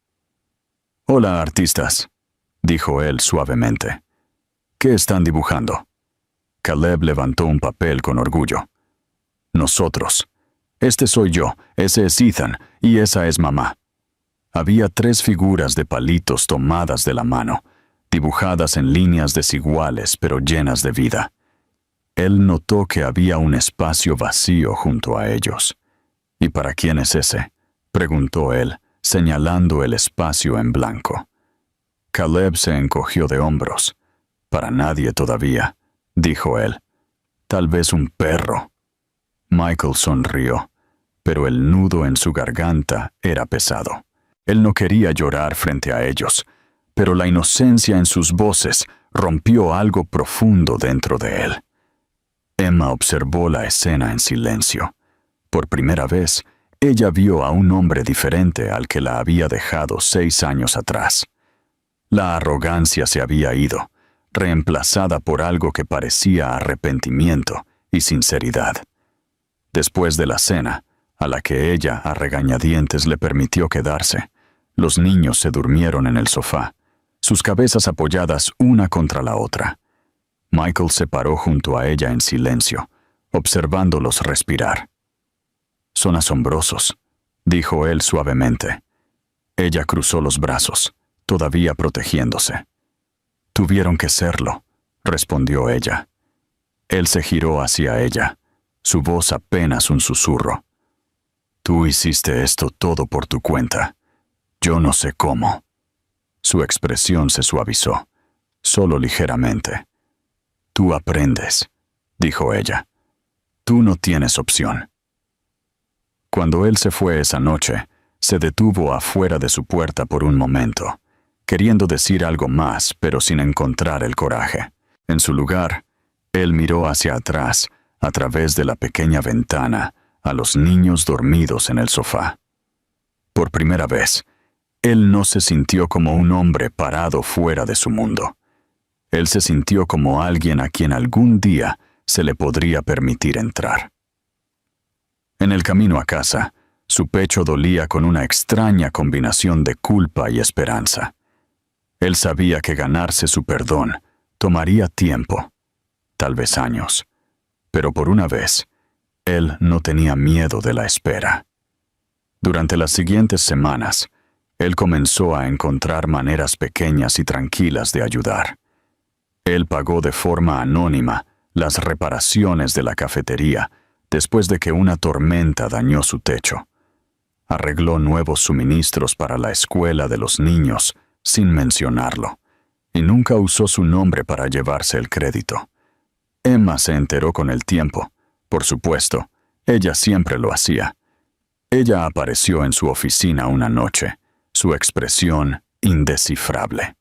«Hola, artistas», dijo él suavemente. «¿Qué están dibujando?» Caleb levantó un papel con orgullo. «Nosotros. Este soy yo, ese es Ethan, y esa es mamá». Había 3 figuras de palitos tomadas de la mano, dibujadas en líneas desiguales pero llenas de vida. Él notó que había un espacio vacío junto a ellos. «¿Y para quién es ese?», preguntó él, señalando el espacio en blanco. Caleb se encogió de hombros. «Para nadie todavía», dijo él. «Tal vez un perro». Michael sonrió, pero el nudo en su garganta era pesado. Él no quería llorar frente a ellos, pero la inocencia en sus voces rompió algo profundo dentro de él. Emma observó la escena en silencio. Por primera vez, ella vio a un hombre diferente al que la había dejado 6 años atrás. La arrogancia se había ido, reemplazada por algo que parecía arrepentimiento y sinceridad. Después de la cena, a la que ella a regañadientes le permitió quedarse, los niños se durmieron en el sofá, sus cabezas apoyadas una contra la otra. Michael se paró junto a ella en silencio, observándolos respirar. «Son asombrosos», dijo él suavemente. Ella cruzó los brazos, todavía protegiéndose. «Tuvieron que serlo», respondió ella. Él se giró hacia ella, su voz apenas un susurro. «Tú hiciste esto todo por tu cuenta. Yo no sé cómo». Su expresión se suavizó, solo ligeramente. «Tú aprendes», dijo ella. «Tú no tienes opción». Cuando él se fue esa noche, se detuvo afuera de su puerta por un momento, queriendo decir algo más, pero sin encontrar el coraje. En su lugar, él miró hacia atrás, a través de la pequeña ventana, a los niños dormidos en el sofá. Por primera vez, él no se sintió como un hombre parado fuera de su mundo. Él se sintió como alguien a quien algún día se le podría permitir entrar. En el camino a casa, su pecho dolía con una extraña combinación de culpa y esperanza. Él sabía que ganarse su perdón tomaría tiempo, tal vez años, pero por una vez, él no tenía miedo de la espera. Durante las siguientes semanas, él comenzó a encontrar maneras pequeñas y tranquilas de ayudar. Él pagó de forma anónima las reparaciones de la cafetería después de que una tormenta dañó su techo. Arregló nuevos suministros para la escuela de los niños sin mencionarlo, y nunca usó su nombre para llevarse el crédito. Emma se enteró con el tiempo. Por supuesto, ella siempre lo hacía. Ella apareció en su oficina una noche, su expresión indescifrable.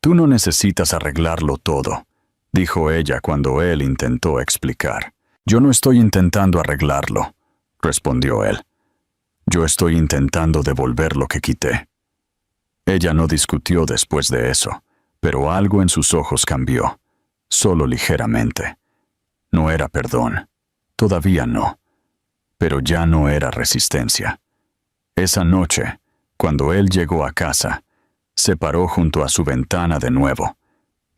«Tú no necesitas arreglarlo todo», dijo ella cuando él intentó explicar. «Yo no estoy intentando arreglarlo», respondió él. «Yo estoy intentando devolver lo que quité». Ella no discutió después de eso, pero algo en sus ojos cambió, solo ligeramente. No era perdón, todavía no, pero ya no era resistencia. Esa noche, cuando él llegó a casa, se paró junto a su ventana de nuevo,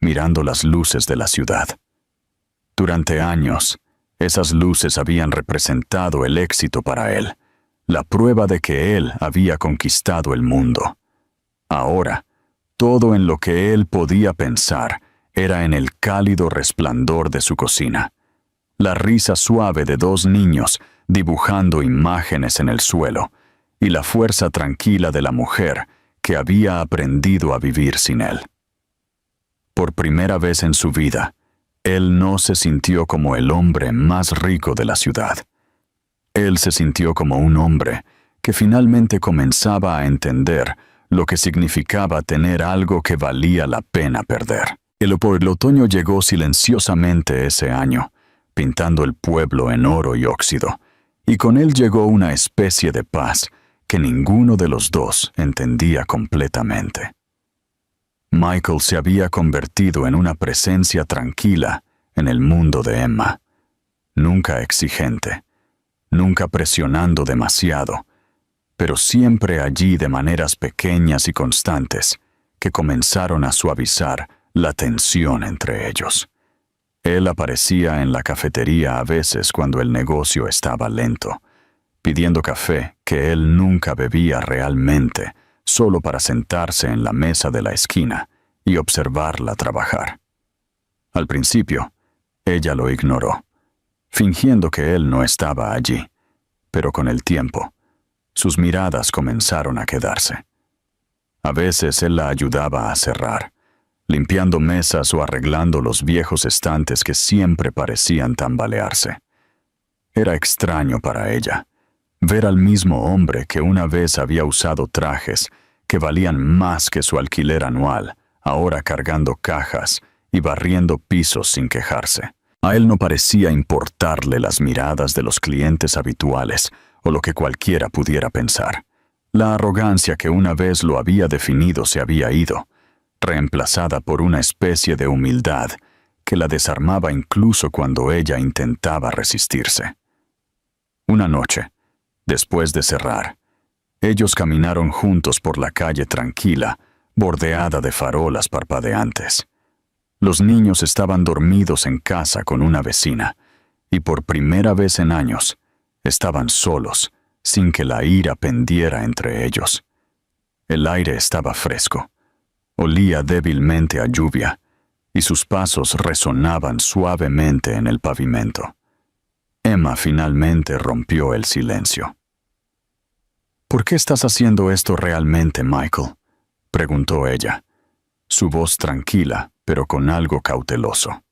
mirando las luces de la ciudad. Durante años, esas luces habían representado el éxito para él, la prueba de que él había conquistado el mundo. Ahora, todo en lo que él podía pensar era en el cálido resplandor de su cocina, la risa suave de dos niños dibujando imágenes en el suelo, y la fuerza tranquila de la mujer que había aprendido a vivir sin él. Por primera vez en su vida, él no se sintió como el hombre más rico de la ciudad. Él se sintió como un hombre que finalmente comenzaba a entender lo que significaba tener algo que valía la pena perder. El otoño llegó silenciosamente ese año, pintando el pueblo en oro y óxido, y con él llegó una especie de paz que ninguno de los dos entendía completamente. Michael se había convertido en una presencia tranquila en el mundo de Emma, nunca exigente, nunca presionando demasiado, pero siempre allí de maneras pequeñas y constantes que comenzaron a suavizar la tensión entre ellos. Él aparecía en la cafetería a veces cuando el negocio estaba lento, pidiendo café que él nunca bebía realmente, solo para sentarse en la mesa de la esquina y observarla trabajar. Al principio, ella lo ignoró, fingiendo que él no estaba allí, pero con el tiempo, sus miradas comenzaron a quedarse. A veces él la ayudaba a cerrar, limpiando mesas o arreglando los viejos estantes que siempre parecían tambalearse. Era extraño para ella ver al mismo hombre que una vez había usado trajes que valían más que su alquiler anual, ahora cargando cajas y barriendo pisos sin quejarse. A él no parecía importarle las miradas de los clientes habituales o lo que cualquiera pudiera pensar. La arrogancia que una vez lo había definido se había ido, reemplazada por una especie de humildad que la desarmaba incluso cuando ella intentaba resistirse. Una noche, después de cerrar, ellos caminaron juntos por la calle tranquila, bordeada de farolas parpadeantes. Los niños estaban dormidos en casa con una vecina, y por primera vez en años, estaban solos, sin que la ira pendiera entre ellos. El aire estaba fresco, olía débilmente a lluvia, y sus pasos resonaban suavemente en el pavimento. Emma finalmente rompió el silencio. «¿Por qué estás haciendo esto realmente, Michael?», preguntó ella, su voz tranquila, pero con algo cauteloso.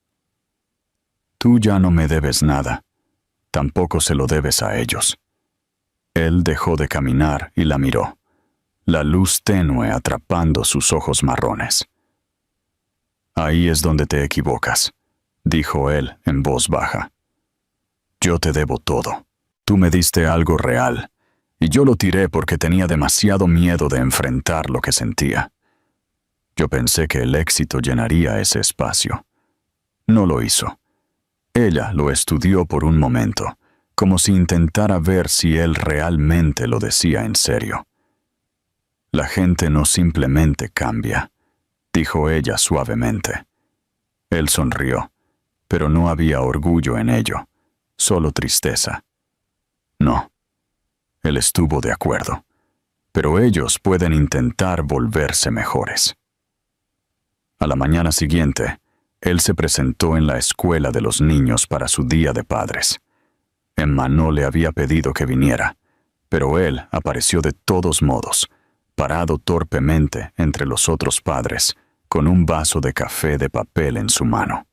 «Tú ya no me debes nada, tampoco se lo debes a ellos». Él dejó de caminar y la miró, la luz tenue atrapando sus ojos marrones. «Ahí es donde te equivocas», dijo él en voz baja. «Yo te debo todo. Tú me diste algo real, y yo lo tiré porque tenía demasiado miedo de enfrentar lo que sentía. Yo pensé que el éxito llenaría ese espacio. No lo hizo. Ella lo estudió por un momento, como si intentara ver si él realmente lo decía en serio. «La gente no simplemente cambia», dijo ella suavemente. Él sonrió, pero no había orgullo en ello, solo tristeza. «No». Él estuvo de acuerdo, pero ellos pueden intentar volverse mejores. A la mañana siguiente, él se presentó en la escuela de los niños para su día de padres. Emma no le había pedido que viniera, pero él apareció de todos modos, parado torpemente entre los otros padres, con un vaso de café de papel en su mano.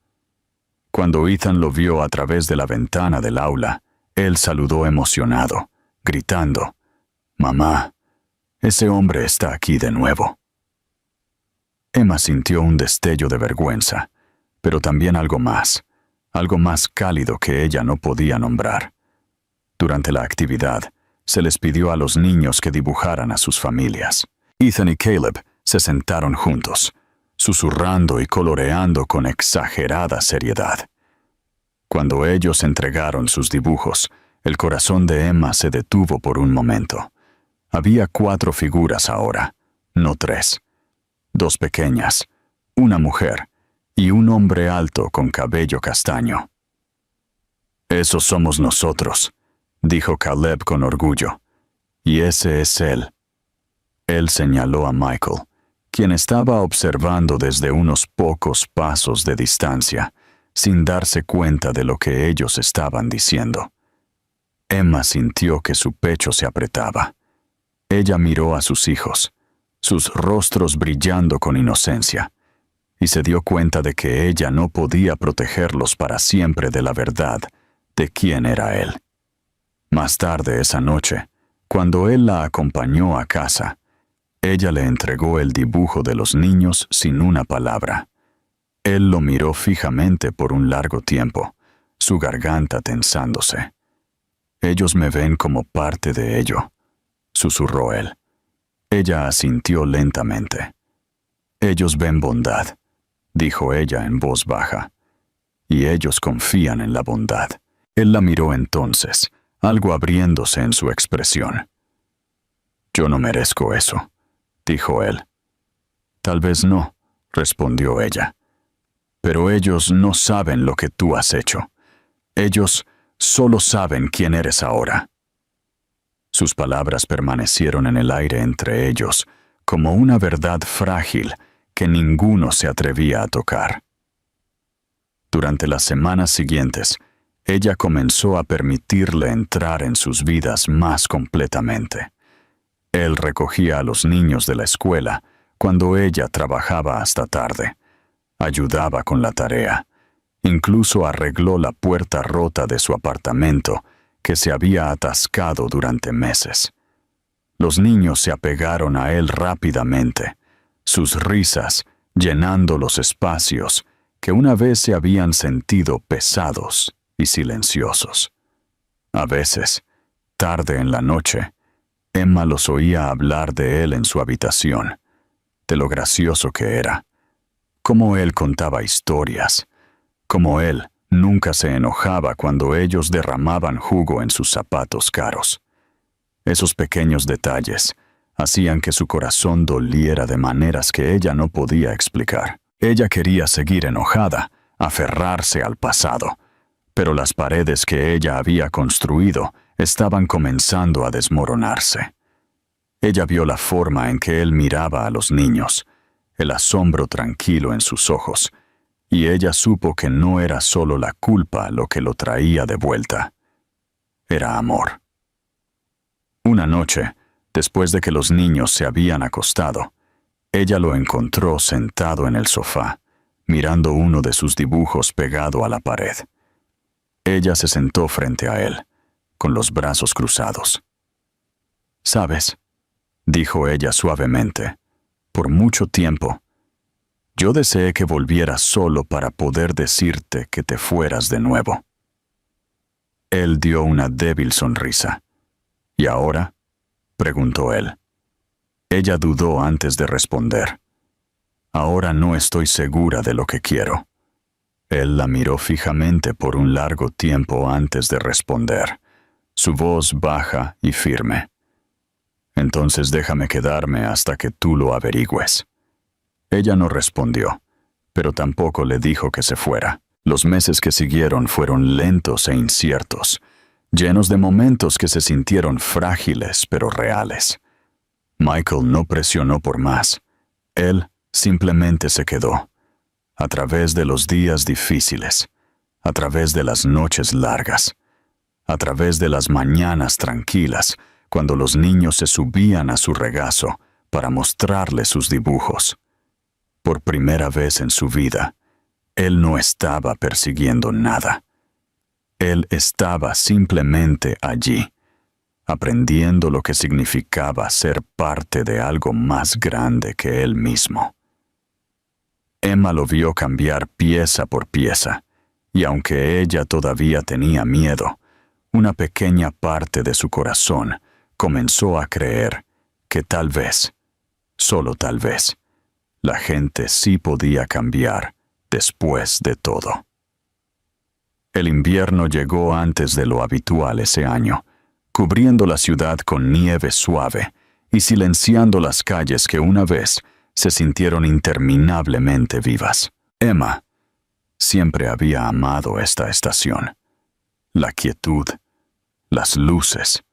Cuando Ethan lo vio a través de la ventana del aula, él saludó emocionado, gritando: «Mamá, ese hombre está aquí de nuevo». Emma sintió un destello de vergüenza, pero también algo más cálido que ella no podía nombrar. Durante la actividad, se les pidió a los niños que dibujaran a sus familias. Ethan y Caleb se sentaron juntos, susurrando y coloreando con exagerada seriedad. Cuando ellos entregaron sus dibujos, el corazón de Emma se detuvo por un momento. Había 4 figuras ahora, no 3. 2 pequeñas, una mujer y un hombre alto con cabello castaño. «Esos somos nosotros», dijo Caleb con orgullo. «Y ese es él». Él señaló a Michael, quien estaba observando desde unos pocos pasos de distancia, sin darse cuenta de lo que ellos estaban diciendo. Emma sintió que su pecho se apretaba. Ella miró a sus hijos, sus rostros brillando con inocencia, y se dio cuenta de que ella no podía protegerlos para siempre de la verdad de quién era él. Más tarde esa noche, cuando él la acompañó a casa, ella le entregó el dibujo de los niños sin una palabra. Él lo miró fijamente por un largo tiempo, su garganta tensándose. «Ellos me ven como parte de ello», susurró él. Ella asintió lentamente. «Ellos ven bondad», dijo ella en voz baja. «Y ellos confían en la bondad». Él la miró entonces, algo abriéndose en su expresión. «Yo no merezco eso», dijo él. «Tal vez no», respondió ella. «Pero ellos no saben lo que tú has hecho. Ellos solo saben quién eres ahora». Sus palabras permanecieron en el aire entre ellos, como una verdad frágil que ninguno se atrevía a tocar. Durante las semanas siguientes, ella comenzó a permitirle entrar en sus vidas más completamente. Él recogía a los niños de la escuela cuando ella trabajaba hasta tarde. Ayudaba con la tarea. Incluso arregló la puerta rota de su apartamento, que se había atascado durante meses. Los niños se apegaron a él rápidamente, sus risas llenando los espacios que una vez se habían sentido pesados y silenciosos. A veces, tarde en la noche, Emma los oía hablar de él en su habitación, de lo gracioso que era, cómo él contaba historias, cómo él Nunca se enojaba cuando ellos derramaban jugo en sus zapatos caros. Esos pequeños detalles hacían que su corazón doliera de maneras que ella no podía explicar. Ella quería seguir enojada, aferrarse al pasado, pero las paredes que ella había construido estaban comenzando a desmoronarse. Ella vio la forma en que él miraba a los niños, el asombro tranquilo en sus ojos, y ella supo que no era solo la culpa lo que lo traía de vuelta. Era amor. Una noche, después de que los niños se habían acostado, ella lo encontró sentado en el sofá, mirando uno de sus dibujos pegado a la pared. Ella se sentó frente a él, con los brazos cruzados. «¿Sabes?», dijo ella suavemente, «por mucho tiempo, yo deseé que volvieras solo para poder decirte que te fueras de nuevo». Él dio una débil sonrisa. «¿Y ahora?», preguntó él. Ella dudó antes de responder. «Ahora no estoy segura de lo que quiero». Él la miró fijamente por un largo tiempo antes de responder, su voz baja y firme. «Entonces déjame quedarme hasta que tú lo averigües». Ella no respondió, pero tampoco le dijo que se fuera. Los meses que siguieron fueron lentos e inciertos, llenos de momentos que se sintieron frágiles pero reales. Michael no presionó por más. Él simplemente se quedó. A través de los días difíciles, a través de las noches largas, a través de las mañanas tranquilas, cuando los niños se subían a su regazo para mostrarle sus dibujos. Por primera vez en su vida, él no estaba persiguiendo nada. Él estaba simplemente allí, aprendiendo lo que significaba ser parte de algo más grande que él mismo. Emma lo vio cambiar pieza por pieza, y aunque ella todavía tenía miedo, una pequeña parte de su corazón comenzó a creer que tal vez, solo tal vez, la gente sí podía cambiar después de todo. El invierno llegó antes de lo habitual ese año, cubriendo la ciudad con nieve suave y silenciando las calles que una vez se sintieron interminablemente vivas. Emma siempre había amado esta estación. La quietud, las luces,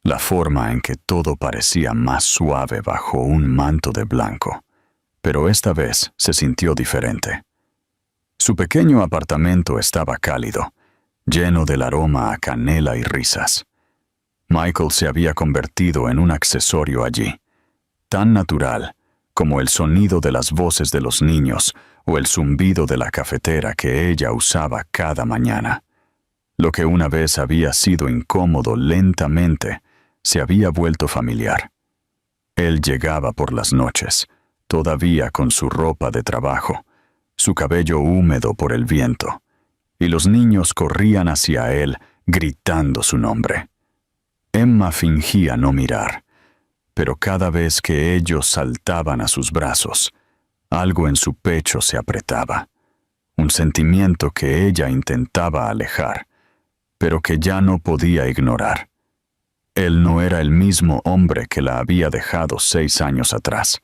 la forma en que todo parecía más suave bajo un manto de blanco. Pero esta vez se sintió diferente. Su pequeño apartamento estaba cálido, lleno del aroma a canela y risas. Michael se había convertido en un accesorio allí, tan natural como el sonido de las voces de los niños o el zumbido de la cafetera que ella usaba cada mañana. Lo que una vez había sido incómodo lentamente se había vuelto familiar. Él llegaba por las noches, todavía con su ropa de trabajo, su cabello húmedo por el viento, y los niños corrían hacia él gritando su nombre. Emma fingía no mirar, pero cada vez que ellos saltaban a sus brazos, algo en su pecho se apretaba, un sentimiento que ella intentaba alejar, pero que ya no podía ignorar. Él no era el mismo hombre que la había dejado 6 años atrás,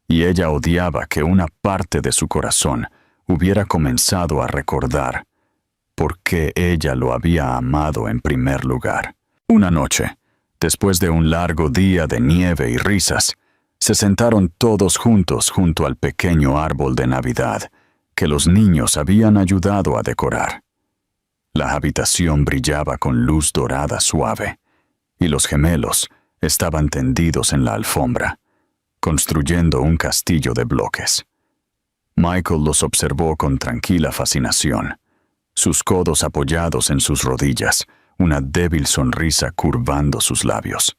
y ella odiaba que una parte de su corazón hubiera comenzado a recordar por qué ella lo había amado en primer lugar. Una noche, después de un largo día de nieve y risas, se sentaron todos juntos junto al pequeño árbol de Navidad que los niños habían ayudado a decorar. La habitación brillaba con luz dorada suave, y los gemelos estaban tendidos en la alfombra, construyendo un castillo de bloques. Michael los observó con tranquila fascinación, sus codos apoyados en sus rodillas, una débil sonrisa curvando sus labios.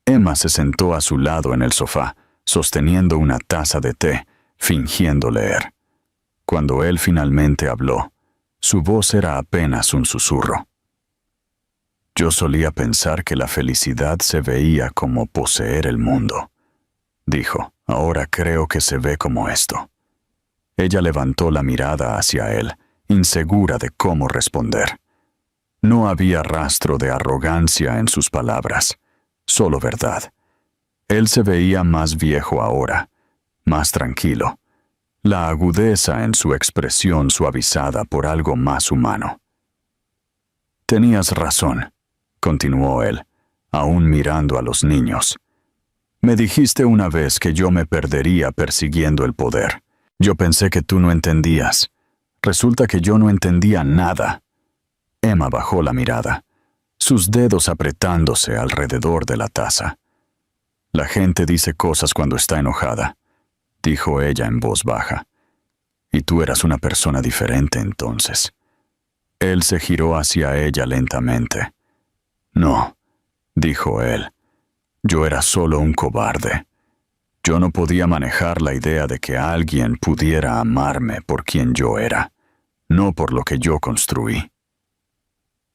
Emma se sentó a su lado en el sofá, sosteniendo una taza de té, fingiendo leer. Cuando él finalmente habló, su voz era apenas un susurro. «Yo solía pensar que la felicidad se veía como poseer el mundo», dijo. «Ahora creo que se ve como esto». Ella levantó la mirada hacia él insegura de cómo responder. No había rastro de arrogancia en sus palabras, solo verdad. Él se veía más viejo ahora, más tranquilo, la agudeza en su expresión suavizada por algo más humano. «Tenías razón», continuó él, aún mirando a los niños. «Me dijiste una vez que yo me perdería persiguiendo el poder. Yo pensé que tú no entendías. Resulta que yo no entendía nada». Emma bajó la mirada, sus dedos apretándose alrededor de la taza. «La gente dice cosas cuando está enojada», dijo ella en voz baja. «Y tú eras una persona diferente entonces». Él se giró hacia ella lentamente. «No», dijo él, «yo era solo un cobarde. Yo no podía manejar la idea de que alguien pudiera amarme por quien yo era, no por lo que yo construí».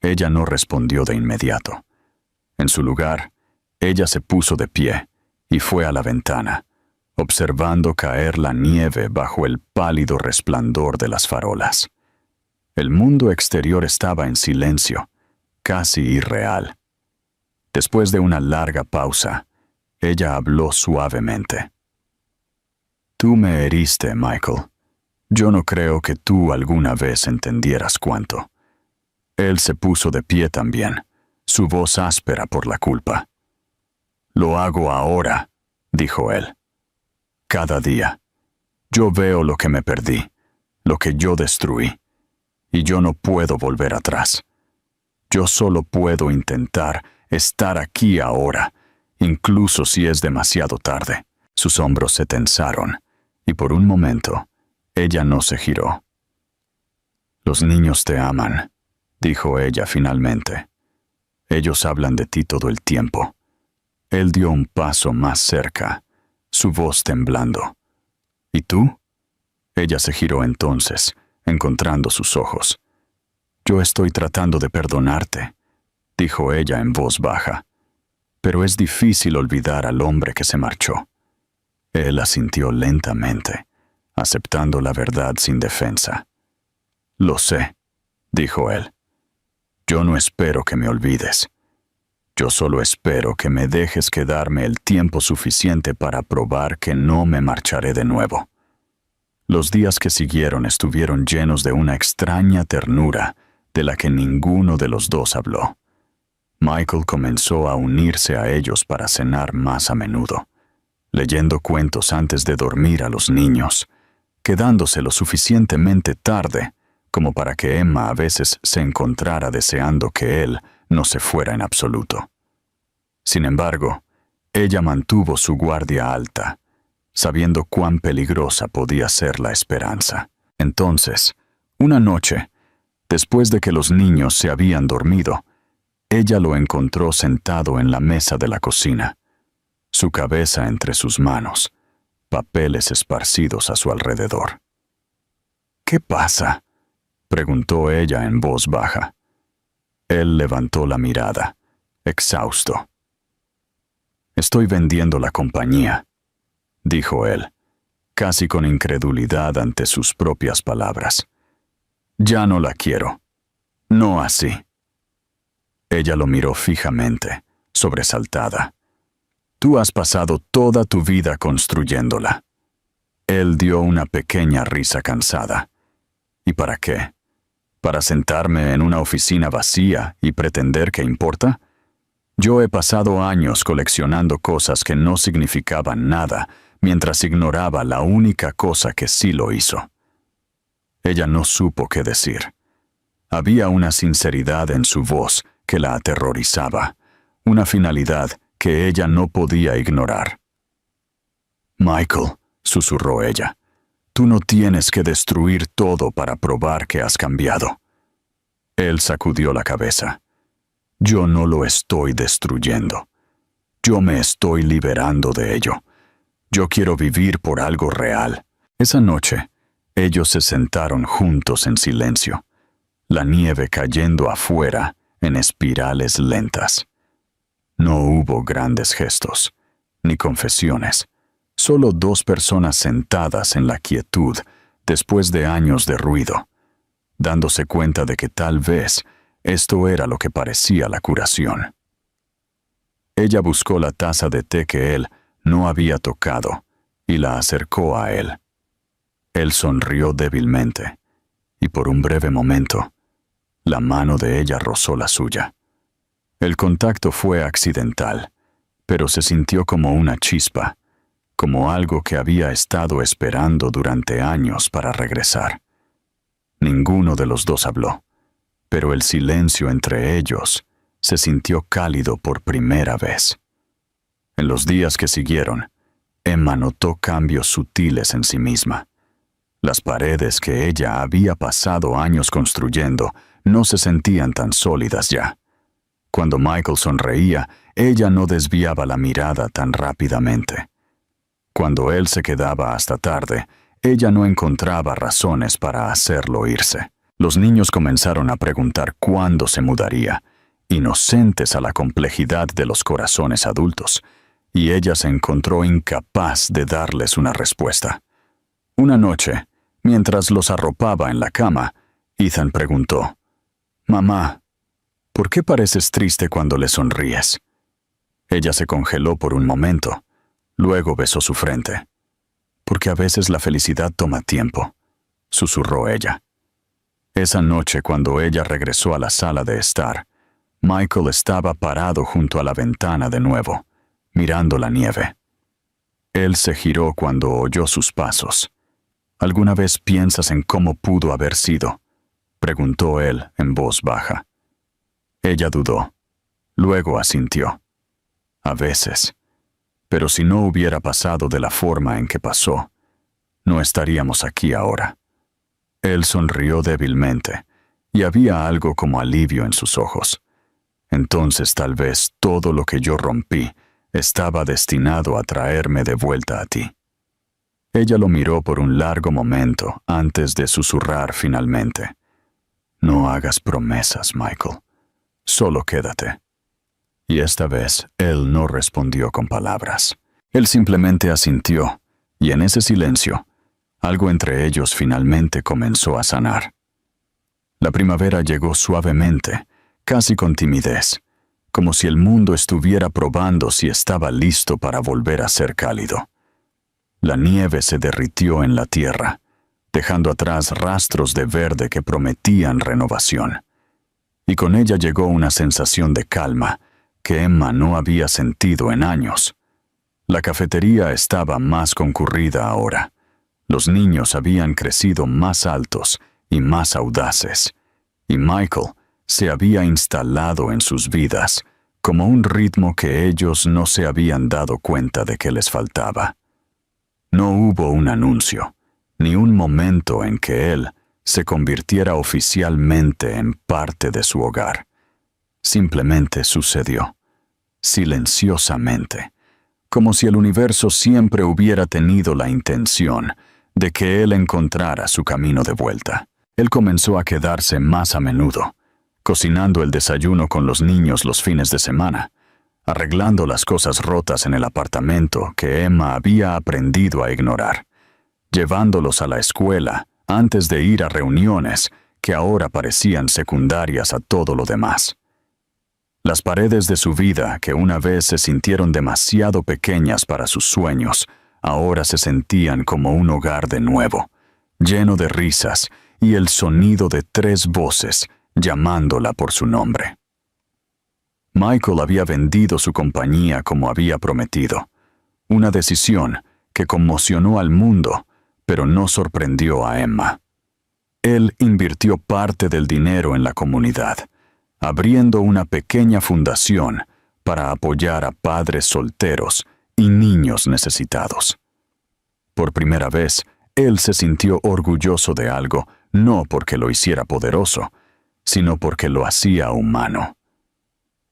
Ella no respondió de inmediato. En su lugar, ella se puso de pie y fue a la ventana, observando caer la nieve bajo el pálido resplandor de las farolas. El mundo exterior estaba en silencio, casi irreal. Después de una larga pausa, ella habló suavemente. «Tú me heriste, Michael. Yo no creo que tú alguna vez entendieras cuánto». Él se puso de pie también, su voz áspera por la culpa. «Lo hago ahora», dijo él. «Cada día. Yo veo lo que me perdí, lo que yo destruí, y yo no puedo volver atrás. Yo solo puedo intentar estar aquí ahora, incluso si es demasiado tarde». Sus hombros se tensaron, y por un momento, ella no se giró. «Los niños te aman», dijo ella finalmente. «Ellos hablan de ti todo el tiempo». Él dio un paso más cerca, su voz temblando. «¿Y tú?» Ella se giró entonces, encontrando sus ojos. «Yo estoy tratando de perdonarte», dijo ella en voz baja. «Pero es difícil olvidar al hombre que se marchó». Él asintió lentamente, aceptando la verdad sin defensa. «Lo sé», dijo él. «Yo no espero que me olvides. Yo solo espero que me dejes quedarme el tiempo suficiente para probar que no me marcharé de nuevo». Los días que siguieron estuvieron llenos de una extraña ternura de la que ninguno de los dos habló. Michael comenzó a unirse a ellos para cenar más a menudo, leyendo cuentos antes de dormir a los niños, quedándose lo suficientemente tarde como para que Emma a veces se encontrara deseando que él no se fuera en absoluto. Sin embargo, ella mantuvo su guardia alta, sabiendo cuán peligrosa podía ser la esperanza. Entonces, una noche, después de que los niños se habían dormido, ella lo encontró sentado en la mesa de la cocina, su cabeza entre sus manos, papeles esparcidos a su alrededor. «¿Qué pasa?», preguntó ella en voz baja. Él levantó la mirada, exhausto. «Estoy vendiendo la compañía», dijo él, casi con incredulidad ante sus propias palabras. «Ya no la quiero. No así». Ella lo miró fijamente, sobresaltada. «Tú has pasado toda tu vida construyéndola». Él dio una pequeña risa cansada. «¿Y para qué? ¿Para sentarme en una oficina vacía y pretender que importa? Yo he pasado años coleccionando cosas que no significaban nada mientras ignoraba la única cosa que sí lo hizo». Ella no supo qué decir. Había una sinceridad en su voz que la aterrorizaba, una finalidad que ella no podía ignorar. «Michael», susurró ella, «tú no tienes que destruir todo para probar que has cambiado». Él sacudió la cabeza. «Yo no lo estoy destruyendo. Yo me estoy liberando de ello. Yo quiero vivir por algo real». Esa noche, ellos se sentaron juntos en silencio, la nieve cayendo afuera en espirales lentas. No hubo grandes gestos, ni confesiones, solo dos personas sentadas en la quietud después de años de ruido, dándose cuenta de que tal vez esto era lo que parecía la curación. Ella buscó la taza de té que él no había tocado y la acercó a él. Él sonrió débilmente, y por un breve momento, la mano de ella rozó la suya. El contacto fue accidental, pero se sintió como una chispa, como algo que había estado esperando durante años para regresar. Ninguno de los dos habló, pero el silencio entre ellos se sintió cálido por primera vez. En los días que siguieron, Emma notó cambios sutiles en sí misma. Las paredes que ella había pasado años construyendo no se sentían tan sólidas ya. Cuando Michael sonreía, ella no desviaba la mirada tan rápidamente. Cuando él se quedaba hasta tarde, ella no encontraba razones para hacerlo irse. Los niños comenzaron a preguntar cuándo se mudaría, inocentes a la complejidad de los corazones adultos, y ella se encontró incapaz de darles una respuesta. Una noche, mientras los arropaba en la cama, Ethan preguntó: «Mamá, ¿por qué pareces triste cuando le sonríes?» Ella se congeló por un momento, luego besó su frente. «Porque a veces la felicidad toma tiempo», susurró ella. Esa noche, cuando ella regresó a la sala de estar, Michael estaba parado junto a la ventana de nuevo, mirando la nieve. Él se giró cuando oyó sus pasos. «¿Alguna vez piensas en cómo pudo haber sido?», preguntó él en voz baja. Ella dudó. Luego asintió. «A veces. Pero si no hubiera pasado de la forma en que pasó, no estaríamos aquí ahora». Él sonrió débilmente, y había algo como alivio en sus ojos. «Entonces tal vez todo lo que yo rompí estaba destinado a traerme de vuelta a ti». Ella lo miró por un largo momento antes de susurrar finalmente: «No hagas promesas, Michael. Solo quédate». Y esta vez él no respondió con palabras. Él simplemente asintió, y en ese silencio, algo entre ellos finalmente comenzó a sanar. La primavera llegó suavemente, casi con timidez, como si el mundo estuviera probando si estaba listo para volver a ser cálido. La nieve se derritió en la tierra, dejando atrás rastros de verde que prometían renovación. Y con ella llegó una sensación de calma que Emma no había sentido en años. La cafetería estaba más concurrida ahora. Los niños habían crecido más altos y más audaces, y Michael se había instalado en sus vidas como un ritmo que ellos no se habían dado cuenta de que les faltaba. No hubo un anuncio, ni un momento en que él se convirtiera oficialmente en parte de su hogar. Simplemente sucedió, silenciosamente, como si el universo siempre hubiera tenido la intención de que él encontrara su camino de vuelta. Él comenzó a quedarse más a menudo, cocinando el desayuno con los niños los fines de semana, arreglando las cosas rotas en el apartamento que Emma había aprendido a ignorar, llevándolos a la escuela antes de ir a reuniones que ahora parecían secundarias a todo lo demás. Las paredes de su vida, que una vez se sintieron demasiado pequeñas para sus sueños, ahora se sentían como un hogar de nuevo, lleno de risas y el sonido de 3 voces llamándola por su nombre. Michael había vendido su compañía como había prometido, una decisión que conmocionó al mundo, pero no sorprendió a Emma. Él invirtió parte del dinero en la comunidad, abriendo una pequeña fundación para apoyar a padres solteros y niños necesitados. Por primera vez, él se sintió orgulloso de algo, no porque lo hiciera poderoso, sino porque lo hacía humano.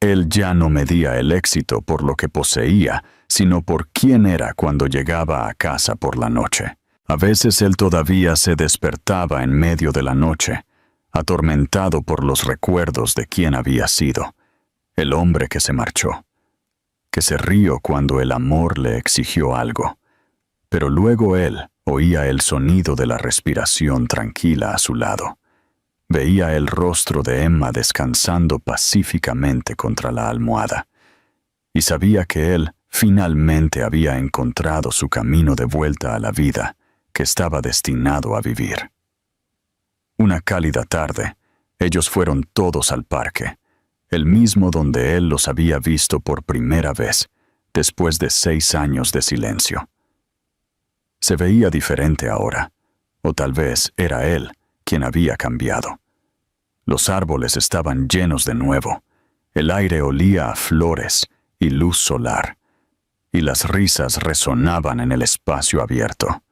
Él ya no medía el éxito por lo que poseía, sino por quién era cuando llegaba a casa por la noche. A veces él todavía se despertaba en medio de la noche, atormentado por los recuerdos de quién había sido, el hombre que se marchó, que se rió cuando el amor le exigió algo, pero luego él oía el sonido de la respiración tranquila a su lado, Veía el rostro de Emma descansando pacíficamente contra la almohada, y sabía que él finalmente había encontrado su camino de vuelta a la vida que estaba destinado a vivir. Una cálida tarde, ellos fueron todos al parque, el mismo donde él los había visto por primera vez, después de 6 años de silencio. Se veía diferente ahora, o tal vez era él quien había cambiado. Los árboles estaban llenos de nuevo, el aire olía a flores y luz solar, y las risas resonaban en el espacio abierto.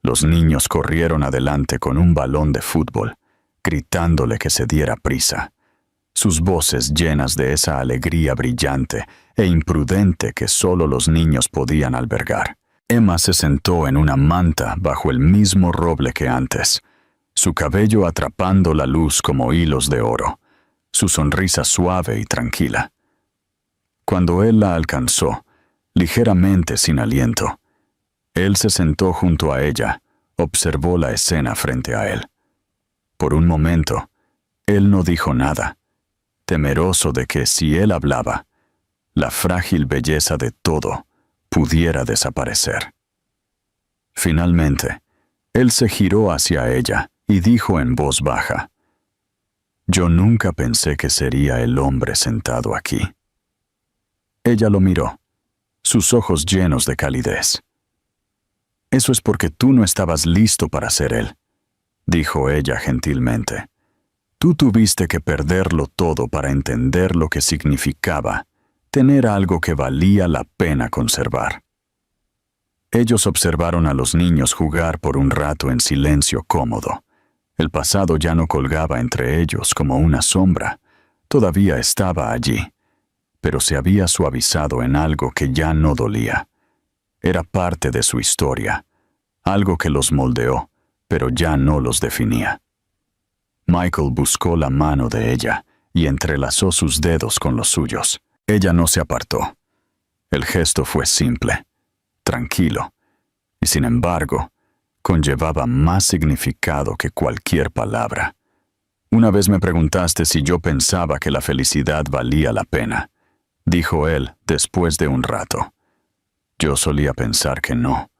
Los niños corrieron adelante con un balón de fútbol, gritándole que se diera prisa, sus voces llenas de esa alegría brillante e imprudente que solo los niños podían albergar. Emma se sentó en una manta bajo el mismo roble que antes, su cabello atrapando la luz como hilos de oro, su sonrisa suave y tranquila. Cuando él la alcanzó, ligeramente sin aliento, él se sentó junto a ella, observó la escena frente a él. Por un momento, él no dijo nada, temeroso de que si él hablaba, la frágil belleza de todo pudiera desaparecer. Finalmente, él se giró hacia ella y dijo en voz baja: «Yo nunca pensé que sería el hombre sentado aquí». Ella lo miró, sus ojos llenos de calidez. «Eso es porque tú no estabas listo para ser él», dijo ella gentilmente. «Tú tuviste que perderlo todo para entender lo que significaba tener algo que valía la pena conservar». Ellos observaron a los niños jugar por un rato en silencio cómodo. El pasado ya no colgaba entre ellos como una sombra. Todavía estaba allí, pero se había suavizado en algo que ya no dolía. Era parte de su historia, algo que los moldeó, pero ya no los definía. Michael buscó la mano de ella y entrelazó sus dedos con los suyos. Ella no se apartó. El gesto fue simple, tranquilo, y sin embargo, conllevaba más significado que cualquier palabra. «Una vez me preguntaste si yo pensaba que la felicidad valía la pena», dijo él después de un rato. «Yo solía pensar que no.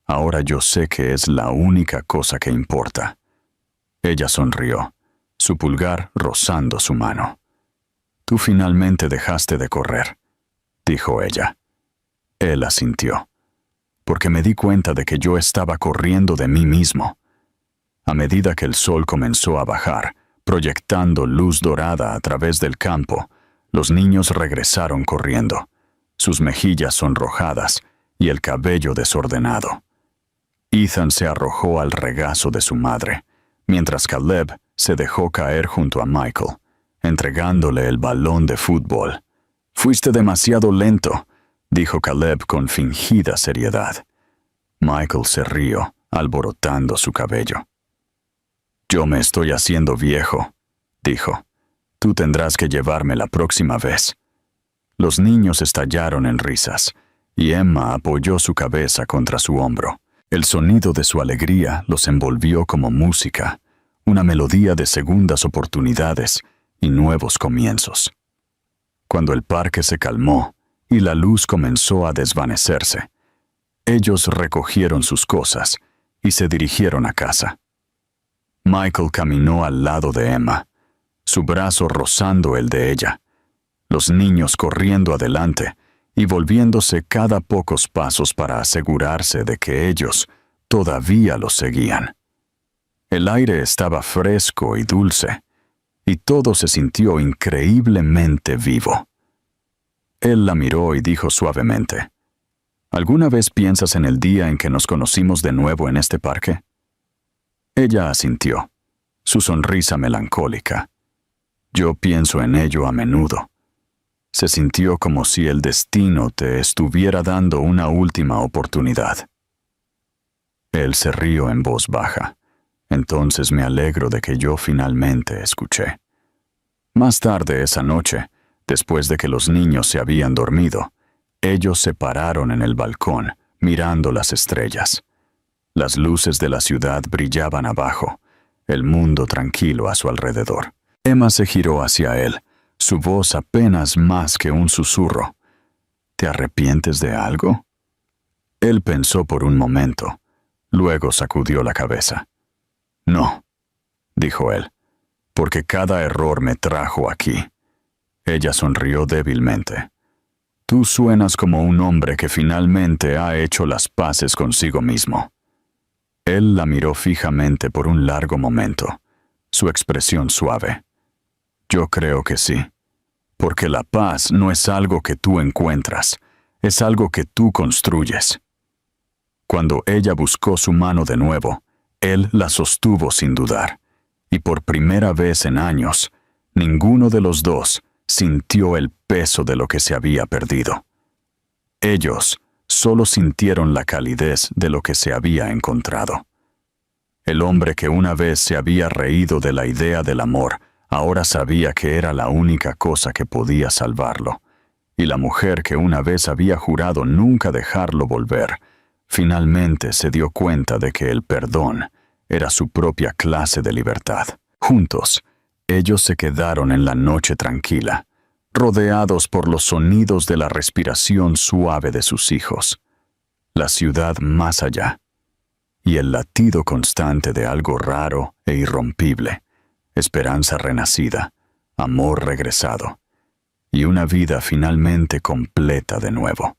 Ahora yo sé que es la única cosa que importa». Ella sonrió, su pulgar rozando su mano. «Tú finalmente dejaste de correr», dijo ella. Él asintió, porque me di cuenta de que yo estaba corriendo de mí mismo. A medida que el sol comenzó a bajar, proyectando luz dorada a través del campo, los niños regresaron corriendo, sus mejillas sonrojadas y el cabello desordenado. Ethan se arrojó al regazo de su madre, mientras Caleb se dejó caer junto a Michael, entregándole el balón de fútbol. «Fuiste demasiado lento», dijo Caleb con fingida seriedad. Michael se rió, alborotando su cabello. «Yo me estoy haciendo viejo», dijo. «Tú tendrás que llevarme la próxima vez». Los niños estallaron en risas, y Emma apoyó su cabeza contra su hombro. El sonido de su alegría los envolvió como música, una melodía de segundas oportunidades y nuevos comienzos. Cuando el parque se calmó y la luz comenzó a desvanecerse, ellos recogieron sus cosas y se dirigieron a casa. Michael caminó al lado de Emma, su brazo rozando el de ella, los niños corriendo adelante y volviéndose cada pocos pasos para asegurarse de que ellos todavía los seguían. El aire estaba fresco y dulce, y todo se sintió increíblemente vivo. Él la miró y dijo suavemente: «¿Alguna vez piensas en el día en que nos conocimos de nuevo en este parque?» Ella asintió, su sonrisa melancólica. «Yo pienso en ello a menudo». Se sintió como si el destino te estuviera dando una última oportunidad. Él se rió en voz baja. «Entonces me alegro de que yo finalmente escuché». Más tarde esa noche, después de que los niños se habían dormido, ellos se pararon en el balcón, mirando las estrellas. Las luces de la ciudad brillaban abajo, el mundo tranquilo a su alrededor. Emma se giró hacia él, su voz apenas más que un susurro. ¿Te arrepientes de algo? Él pensó por un momento, luego sacudió la cabeza. No, dijo él, porque cada error me trajo aquí. Ella sonrió débilmente. Tú suenas como un hombre que finalmente ha hecho las paces consigo mismo. Él la miró fijamente por un largo momento, su expresión suave. Yo creo que sí, porque la paz no es algo que tú encuentras, es algo que tú construyes. Cuando ella buscó su mano de nuevo, él la sostuvo sin dudar, y por primera vez en años, ninguno de los dos sintió el peso de lo que se había perdido. Ellos solo sintieron la calidez de lo que se había encontrado. El hombre que una vez se había reído de la idea del amor, ahora sabía que era la única cosa que podía salvarlo, y la mujer que una vez había jurado nunca dejarlo volver, finalmente se dio cuenta de que el perdón era su propia clase de libertad. Juntos, ellos se quedaron en la noche tranquila, rodeados por los sonidos de la respiración suave de sus hijos, la ciudad más allá, y el latido constante de algo raro e irrompible, esperanza renacida, amor regresado, y una vida finalmente completa de nuevo.